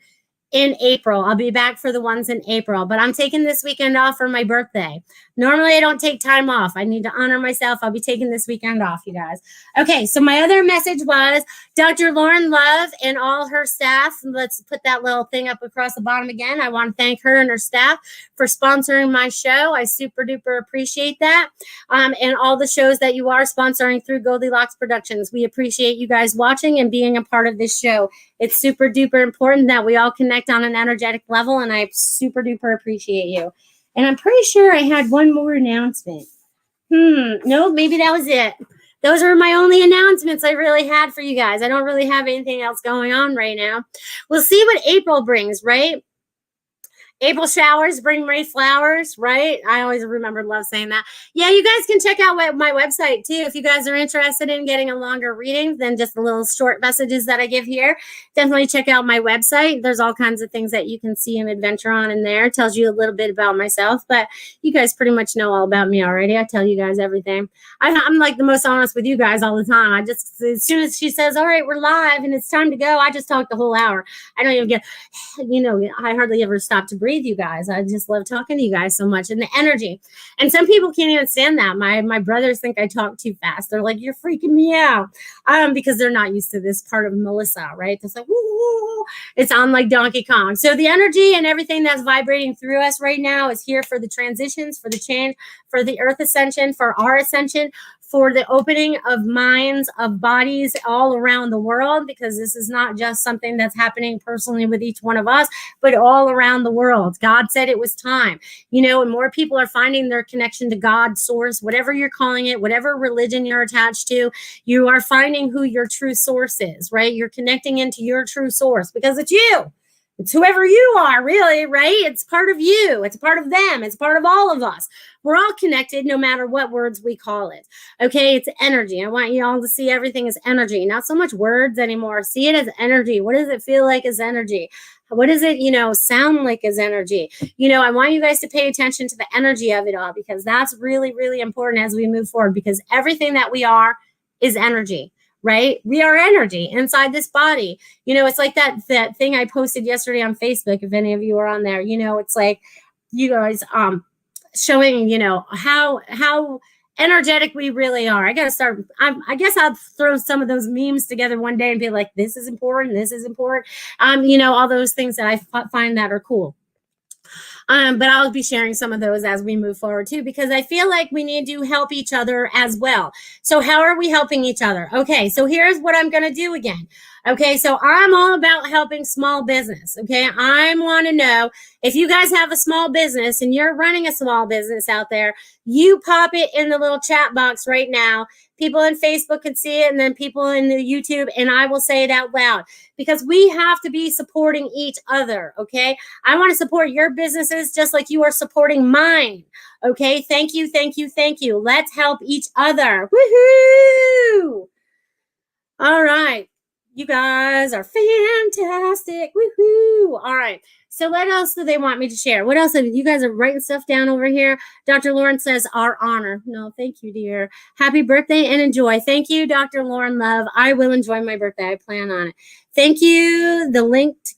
in April. I'll be back for the ones in April, but I'm taking this weekend off for my birthday. Normally I don't take time off. I need to honor myself. I'll be taking this weekend off, you guys. Okay, so my other message was Dr. Lauren Love and all her staff. Let's put that little thing up across the bottom again. I want to thank her and her staff for sponsoring my show. I super duper appreciate that. And all the shows that you are sponsoring through Goldylocks Productions. We appreciate you guys watching and being a part of this show. It's super duper important that we all connect on an energetic level, and I super duper appreciate you. And I'm pretty sure I had one more announcement. No, maybe that was it. Those are my only announcements I really had for you guys. I don't really have anything else going on right now. We'll see what April brings, right? April showers bring May flowers, right? I always love saying that. Yeah, you guys can check out my website too. If you guys are interested in getting a longer reading than just the little short messages that I give here, definitely check out my website. There's all kinds of things that you can see and adventure on in there. It tells you a little bit about myself, but you guys pretty much know all about me already. I tell you guys everything. I'm like the most honest with you guys all the time. As soon as she says, all right, we're live and it's time to go, I just talk the whole hour. I don't even get, I hardly ever stop to breathe, you guys. I just love talking to you guys so much, and the energy. And some people can't even stand that. My brothers think I talk too fast. They're like, you're freaking me out, because they're not used to this part of Melissa, right? It's like, woo, it's on like Donkey Kong. So the energy and everything that's vibrating through us right now is here for the transitions, for the change, for the earth ascension, for our ascension, for the opening of minds, of bodies all around the world, because this is not just something that's happening personally with each one of us, but all around the world. God said it was time, and more people are finding their connection to God, source, whatever you're calling it, whatever religion you're attached to, you are finding who your true source is, right? You're connecting into your true source, because it's you. It's whoever you are, really, right? It's part of you. It's part of them. It's part of all of us. We're all connected no matter what words we call it. Okay, it's energy. I want you all to see everything as energy, not so much words anymore. See it as energy. What does it feel like as energy? What does it, sound like as energy? I want you guys to pay attention to the energy of it all, because that's really, really important as we move forward, because everything that we are is energy. Right? We are energy inside this body. It's like that thing I posted yesterday on Facebook. If any of you are on there, it's like you guys showing, how energetic we really are. I got to start. I guess I'll throw some of those memes together one day and be like, this is important. This is important. All those things that I find that are cool. But I'll be sharing some of those as we move forward too, because I feel like we need to help each other as well. So how are we helping each other? Okay, so here's what I'm going to do again. Okay, so I'm all about helping small business. Okay, I want to know if you guys have a small business and you're running a small business out there, you pop it in the little chat box right now. People on Facebook can see it, and then people in the YouTube, and I will say it out loud, because we have to be supporting each other. Okay, I want to support your businesses just like you are supporting mine. Okay, thank you, thank you, thank you. Let's help each other. Woohoo! All right. You guys are fantastic. Woohoo. All right. So what else do they want me to share? What else? You guys are writing stuff down over here. Dr. Lauren says, our honor. No, thank you, dear. Happy birthday and enjoy. Thank you, Dr. Lauren Love. I will enjoy my birthday. I plan on it. Thank you, the linked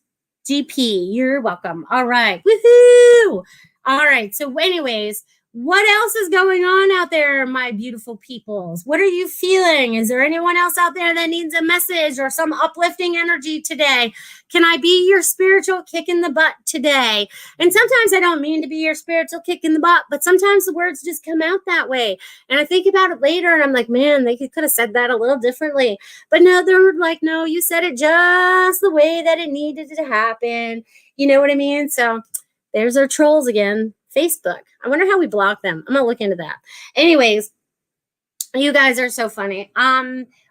GP. You're welcome. All right. Woohoo. All right. So anyways, what else is going on out there, my beautiful peoples? What are you feeling? Is there anyone else out there that needs a message or some uplifting energy today? Can I be your spiritual kick in the butt today? And sometimes I don't mean to be your spiritual kick in the butt, but sometimes the words just come out that way. And I think about it later and I'm like, man, they could have said that a little differently. But no, they're like, no, you said it just the way that it needed to happen. You know what I mean? So there's our trolls again. Facebook. I wonder how we block them. I'm gonna look into that. Anyways, you guys are so funny.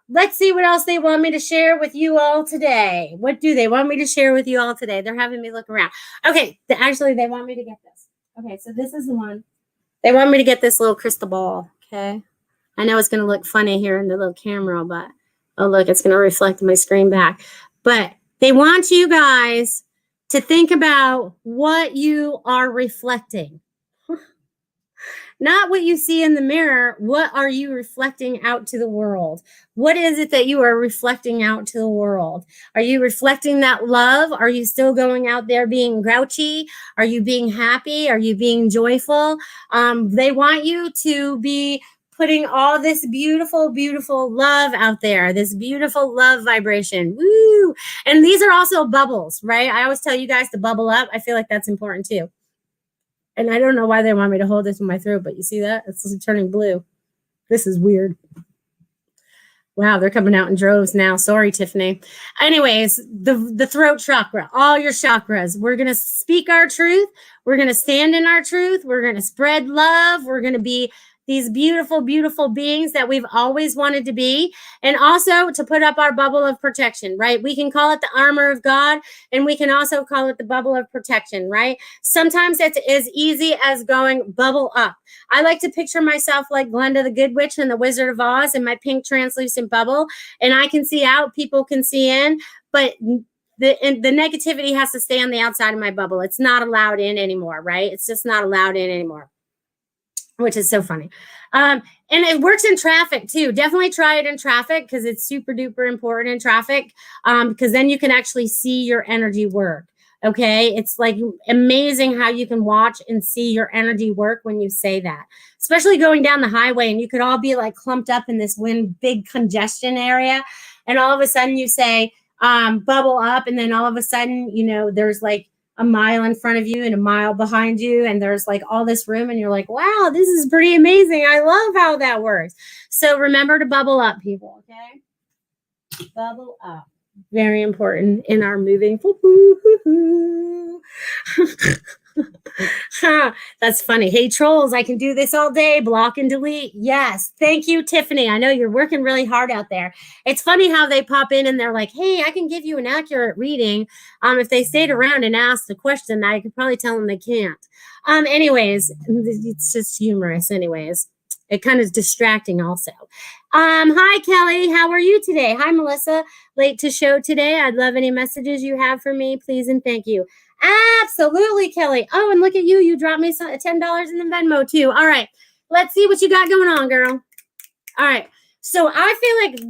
Let's see what else they want me to share with you all today. What do they want me to share with you all today? They're having me look around. Okay, actually, they want me to get this. Okay, so this is the one. They want me to get this little crystal ball. Okay, I know it's gonna look funny here in the little camera, but oh look, it's gonna reflect my screen back. But they want you guys to think about what you are reflecting. Not what you see in the mirror. What are you reflecting out to the world? What is it that you are reflecting out to the world? Are you reflecting that love? Are you still going out there being grouchy? Are you being happy? Are you being joyful? They want you to be putting all this beautiful, beautiful love out there, this beautiful love vibration. Woo! And these are also bubbles, right? I always tell you guys to bubble up. I feel like that's important too. And I don't know why they want me to hold this in my throat, but you see that? It's turning blue. This is weird. Wow, they're coming out in droves now. Sorry, Tiffany. Anyways, the throat chakra, all your chakras. We're going to speak our truth. We're going to stand in our truth. We're going to spread love. We're going to be these beautiful, beautiful beings that we've always wanted to be. And also to put up our bubble of protection, right? We can call it the armor of God, and we can also call it the bubble of protection, right? Sometimes it's as easy as going bubble up. I like to picture myself like Glenda the Good Witch and the Wizard of Oz in my pink translucent bubble, and I can see out, people can see in, but the negativity has to stay on the outside of my bubble. It's not allowed in anymore, right? It's just not allowed in anymore, which is so funny. And it works in traffic too. Definitely try it in traffic because it's super duper important in traffic, because then you can actually see your energy work. Okay. It's like amazing how you can watch and see your energy work when you say that, especially going down the highway and you could all be like clumped up in this big congestion area. And all of a sudden you say, bubble up. And then all of a sudden, you know, there's like a mile in front of you and a mile behind you, and there's like all this room, and you're like, wow, this is pretty amazing. I love how that works. So remember to bubble up, people, okay? Bubble up. Very important in our moving. That's funny. Hey, trolls, I can do this all day. Block and delete. Yes. Thank you, Tiffany. I know you're working really hard out there. It's funny how they pop in and they're like, hey, I can give you an accurate reading. If they stayed around and asked the question, I could probably tell them they can't. Anyways, it's just humorous anyways. It kind of distracting also. Hi, Kelly. How are you today? Hi, Melissa. Late to show today. I'd love any messages you have for me, please and thank you. Absolutely, Kelly. Oh, and look at you. You dropped me $10 in the Venmo too. All right. Let's see what you got going on, girl. All right. So I feel like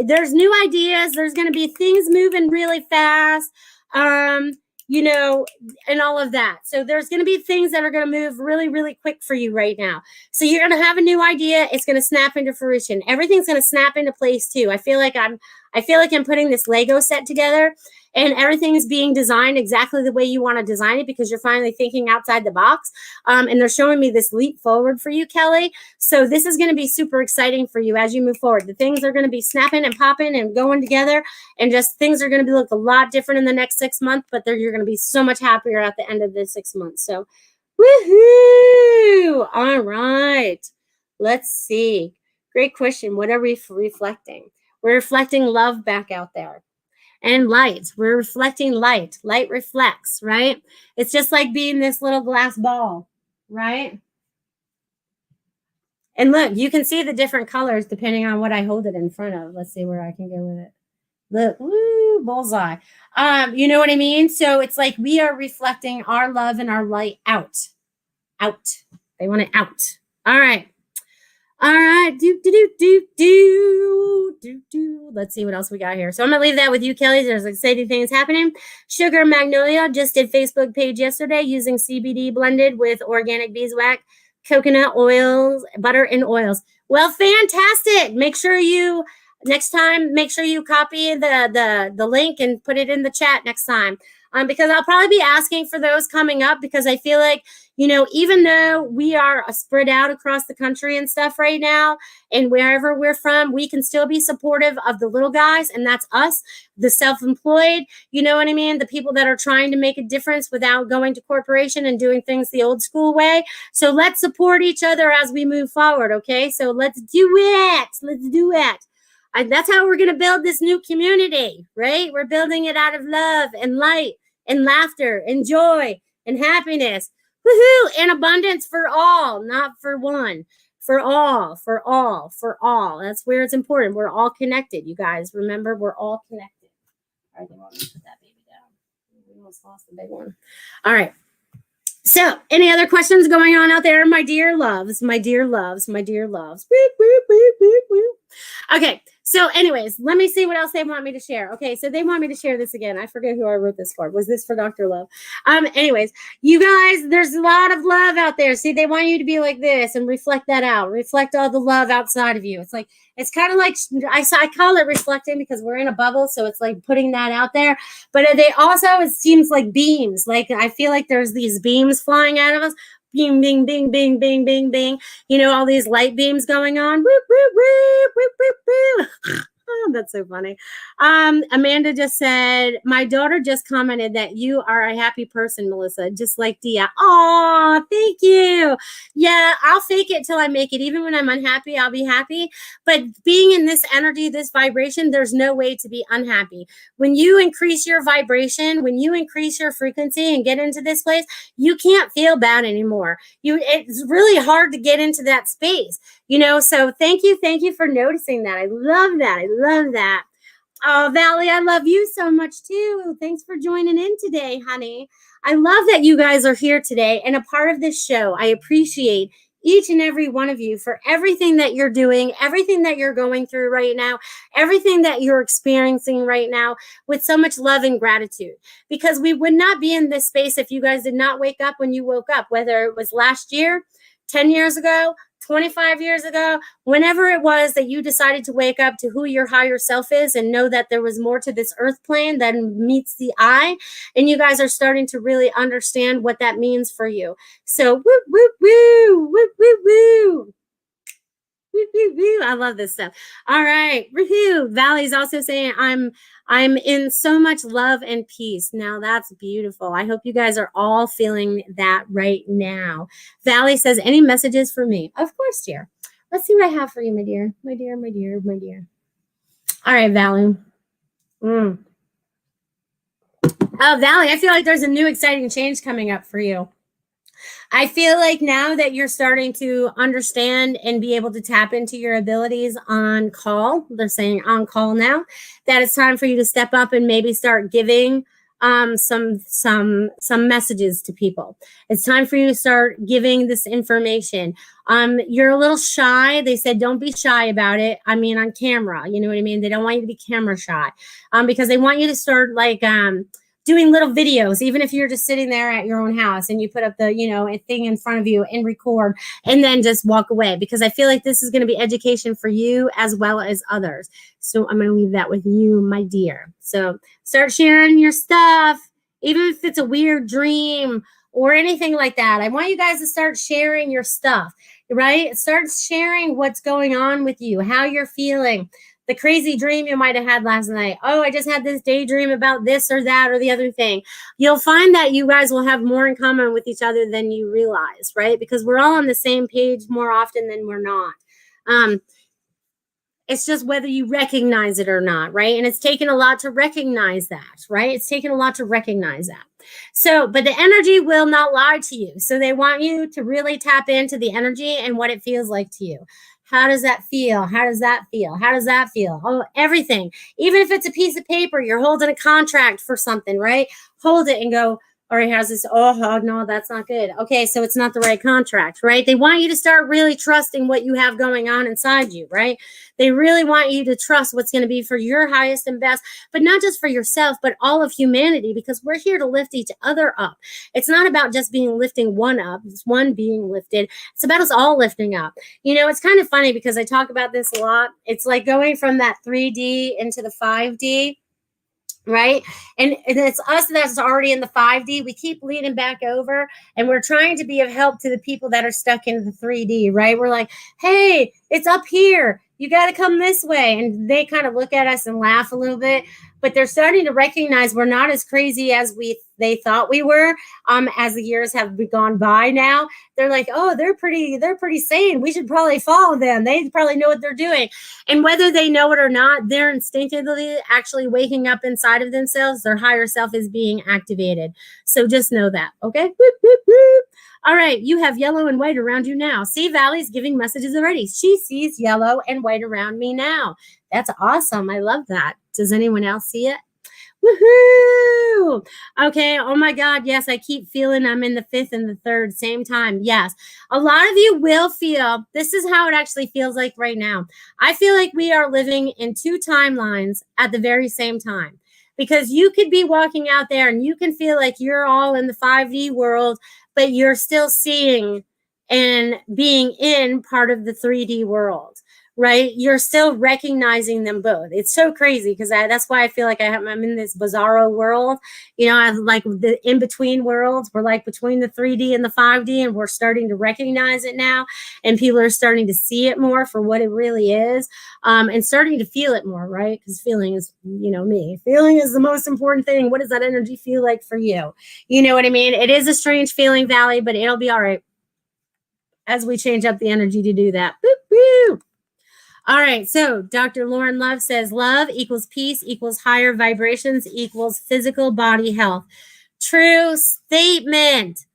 there's new ideas. There's going to be things moving really fast. You know, and all of that. So there's going to be things that are going to move really, really quick for you right now. So you're going to have a new idea. It's going to snap into fruition. Everything's going to snap into place too. I feel like I'm putting this Lego set together, and everything is being designed exactly the way you want to design it because you're finally thinking outside the box. And they're showing me this leap forward for you, Kelly. So this is going to be super exciting for you as you move forward. The things are going to be snapping and popping and going together, and just things are going to look a lot different in the next 6 months, but you're going to be so much happier at the end of the 6 months. So woohoo! All right. Let's see. Great question. What are we reflecting? We're reflecting love back out there. And light. We're reflecting light. Light reflects, right? It's just like being this little glass ball, right? And look, you can see the different colors depending on what I hold it in front of. Let's see where I can go with it. Look, woo, bullseye. You know what I mean? So it's like we are reflecting our love and our light out. They want it out. All right. Let's see what else we got here. So I'm gonna leave that with you, Kelly. There's exciting things happening. Sugar Magnolia just did Facebook page yesterday using CBD blended with organic beeswax, coconut oils, butter, and oils. Well, fantastic. Make sure you copy the link and put it in the chat next time. Because I'll probably be asking for those coming up, because I feel like, even though we are spread out across the country and stuff right now, and wherever we're from, we can still be supportive of the little guys, and that's us, the self-employed, you know what I mean? The people that are trying to make a difference without going to corporation and doing things the old school way. So let's support each other as we move forward, okay? So let's do it. Let's do it. That's how we're going to build this new community, right? We're building it out of love and light and laughter and joy and happiness. Woohoo! And abundance for all, not for one. For all, for all, for all. That's where it's important. We're all connected, you guys. Remember, we're all connected. All right, they want me to put that baby down. We almost lost the big one. All right. So, any other questions going on out there, my dear loves, my dear loves, my dear loves? Whoop, whoop, whoop, whoop, whoop. Okay, so anyways, let me see what else they want me to share. Okay, so they want me to share this again. I forget who I wrote this for. Was this for Dr. Love? Anyways, you guys, there's a lot of love out there. See, they want you to be like this and reflect that out. Reflect all the love outside of you. It's like, it's kind of like, I call it reflecting because we're in a bubble, so it's like putting that out there. But they also, it seems like beams. Like, I feel like there's these beams flying out of us. Bing, bing, bing, bing, bing, bing, bing. All these light beams going on. Whoop, whoop, whoop, whoop, whoop, whoop. Oh, that's so funny. Amanda just said, my daughter just commented that you are a happy person, Melissa, just like Dia. Oh, thank you. Yeah, I'll fake it till I make it. Even when I'm unhappy, I'll be happy. But being in this energy, this vibration, there's no way to be unhappy. When you increase your vibration, when you increase your frequency and get into this place, you can't feel bad anymore. It's really hard to get into that space. So thank you for noticing that. I love that. I love that. Oh, Valley, I love you so much too. Thanks for joining in today, honey. I love that you guys are here today and a part of this show. I appreciate each and every one of you for everything that you're doing, everything that you're going through right now, everything that you're experiencing right now with so much love and gratitude. Because we would not be in this space if you guys did not wake up when you woke up, whether it was last year, 10 years ago, 25 years ago, whenever it was that you decided to wake up to who your higher self is and know that there was more to this earth plane than meets the eye. And you guys are starting to really understand what that means for you. So, woo, woo, woo, woo, woo, woo. I love this stuff. All right. Woohoo. Valley's also saying I'm in so much love and peace. Now that's beautiful. I hope you guys are all feeling that right now. Valley says, any messages for me? Of course, dear. Let's see what I have for you, my dear. My dear, my dear, my dear. All right, Valley. Oh, Valley, I feel like there's a new exciting change coming up for you. I feel like now that you're starting to understand and be able to tap into your abilities on call, they're saying on call now, that it's time for you to step up and maybe start giving some messages to people. It's time for you to start giving this information. You're a little shy. They said, don't be shy about it. I mean, on camera, you know what I mean? They don't want you to be camera shy because they want you to start like, doing little videos, even if you're just sitting there at your own house and you put up the, a thing in front of you and record and then just walk away, because I feel like this is going to be education for you as well as others. So I'm going to leave that with you, my dear. So start sharing your stuff, even if it's a weird dream or anything like that. I want you guys to start sharing your stuff, right? Start sharing what's going on with you, how you're feeling. The crazy dream you might have had last night. Oh, I just had this daydream about this or that or the other thing. You'll find that you guys will have more in common with each other than you realize, right? Because we're all on the same page more often than we're not. It's just whether you recognize it or not, right? And it's taken a lot to recognize that, right? It's taken a lot to recognize that. So, but the energy will not lie to you. So they want you to really tap into the energy and what it feels like to you. How does that feel? How does that feel? How does that feel? Oh, everything. Even if it's a piece of paper, you're holding a contract for something, right? Hold it and go, all right, how's this? Oh, no, that's not good. Okay, so it's not the right contract, right? They want you to start really trusting what you have going on inside you, right? They really want you to trust what's going to be for your highest and best, but not just for yourself, but all of humanity, because we're here to lift each other up. It's not about just lifting one up. It's one being lifted. It's about us all lifting up. You know, it's kind of funny because I talk about this a lot. It's like going from that 3D into the 5D. Right. And it's us that's already in the 5D. We keep leading back over and we're trying to be of help to the people that are stuck in the 3D. Right. We're like, hey, it's up here. You got to come this way. And they kind of look at us and laugh a little bit, but they're starting to recognize we're not as crazy as they thought we were. As the years have gone by now, they're like, oh, they're pretty sane. We should probably follow them. They probably know what they're doing. And whether they know it or not, they're instinctively actually waking up inside of themselves. Their higher self is being activated. So just know that. Okay. Whoop, whoop, whoop. All right, you have yellow and white around you now. See, Valley's giving messages already. She sees yellow and white around me now. That's awesome. I love that. Does anyone else see it? Woohoo! Okay. Oh my God. Yes, I keep feeling I'm in the 5th and the 3rd same time. Yes. A lot of you will feel, this is how it actually feels like right now. I feel like we are living in 2 timelines at the very same time. Because you could be walking out there and you can feel like you're all in the 5D world, but you're still seeing and being in part of the 3D world, right? You're still recognizing them both. It's so crazy because that's why I feel like I'm in this bizarro world. You know, I'm like the in-between worlds. We're like between the 3D and the 5D, and we're starting to recognize it now. And people are starting to see it more for what it really is, and starting to feel it more, right? Because feeling is, you know, me. Feeling is the most important thing. What does that energy feel like for you? You know what I mean? It is a strange feeling, Valley, but it'll be all right as we change up the energy to do that. Boop, boop. All right, so Dr. Lauren Love says, love equals peace equals higher vibrations equals physical body health. True statement.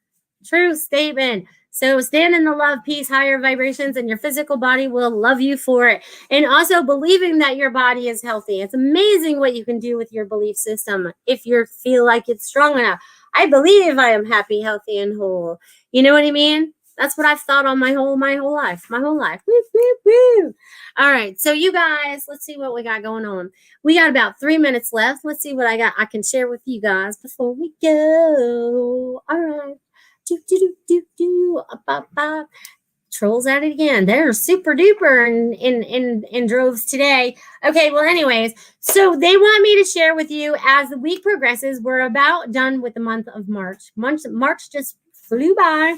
True statement. So stand in the love, peace, higher vibrations, and your physical body will love you for it. And also believing that your body is healthy. It's amazing what you can do with your belief system if you feel like it's strong enough. I believe I am happy, healthy, and whole. You know what I mean? That's what I've thought on my whole life. Woo, woo, woo. All right. So you guys, let's see what we got going on. We got about 3 minutes left. Let's see what I can share with you guys before we go. All right. Up, up, up. Trolls at it again. They're super duper in droves today. Okay, well, anyways, so they want me to share with you as the week progresses. We're about done with the month of March. March just flew by.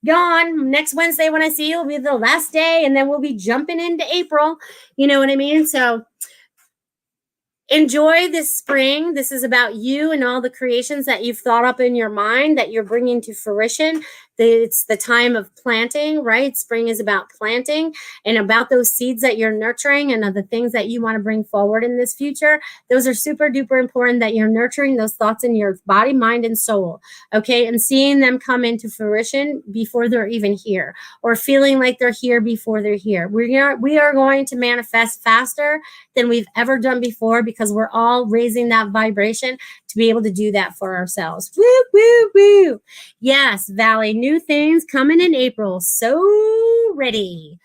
Gone. Next Wednesday when I see you will be the last day, and then we'll be jumping into April. You know what I mean? So enjoy this spring. This is about you and all the creations that you've thought up in your mind that you're bringing to fruition. It's the time of planting, right? Spring is about planting and about those seeds that you're nurturing and the things that you want to bring forward in this future. Those are super duper important that you're nurturing those thoughts in your body, mind, and soul. Okay. And seeing them come into fruition before they're even here, or feeling like they're here before they're here. We are going to manifest faster than we've ever done before because we're all raising that vibration to be able to do that for ourselves. Woo, woo, woo. Yes, Valley, new things coming in April. So ready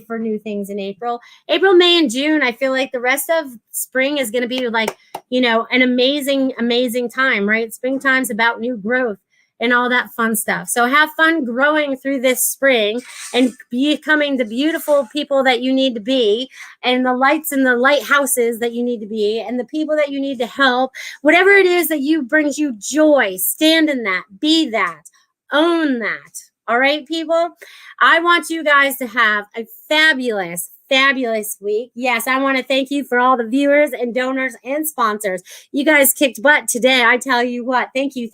for new things in April. April, May, and June. I feel like the rest of spring is going to be like, you know, an amazing, amazing time, right? Springtime's about new growth and all that fun stuff. So have fun growing through this spring and becoming the beautiful people that you need to be, and the lights and the lighthouses that you need to be, and the people that you need to help. Whatever it is that brings you joy, stand in that, be that, own that. All right, people? I want you guys to have a fabulous week. Yes, I want to thank you for all the viewers and donors and sponsors. You guys kicked butt today. I tell you what, thank you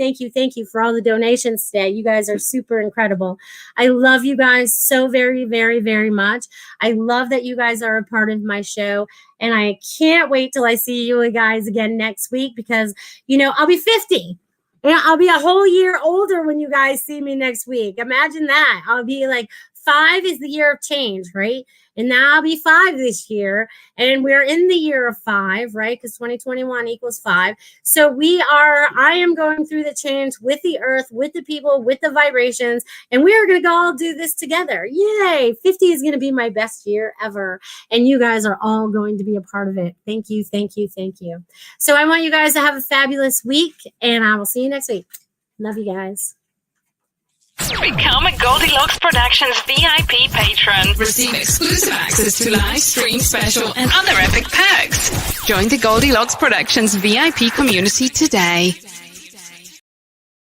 for all the donations today. You guys are super incredible. I love you guys so very, very, very much. I love that you guys are a part of my show, and I can't wait till I see you guys again next week because, you know, I'll be 50. And I'll be a whole year older when you guys see me next week. Imagine that. I'll be like 5 is the year of change, right? And now I'll be 5 this year. And we're in the year of 5, right? Because 2021 equals 5. So I am going through the change with the earth, with the people, with the vibrations. And we are going to all do this together. Yay. 50 is going to be my best year ever. And you guys are all going to be a part of it. Thank you, thank you, thank you. So I want you guys to have a fabulous week. And I will see you next week. Love you guys. Become a Goldylocks Productions VIP patron. Receive exclusive access to live stream special and other epic perks. Join the Goldylocks Productions VIP community today.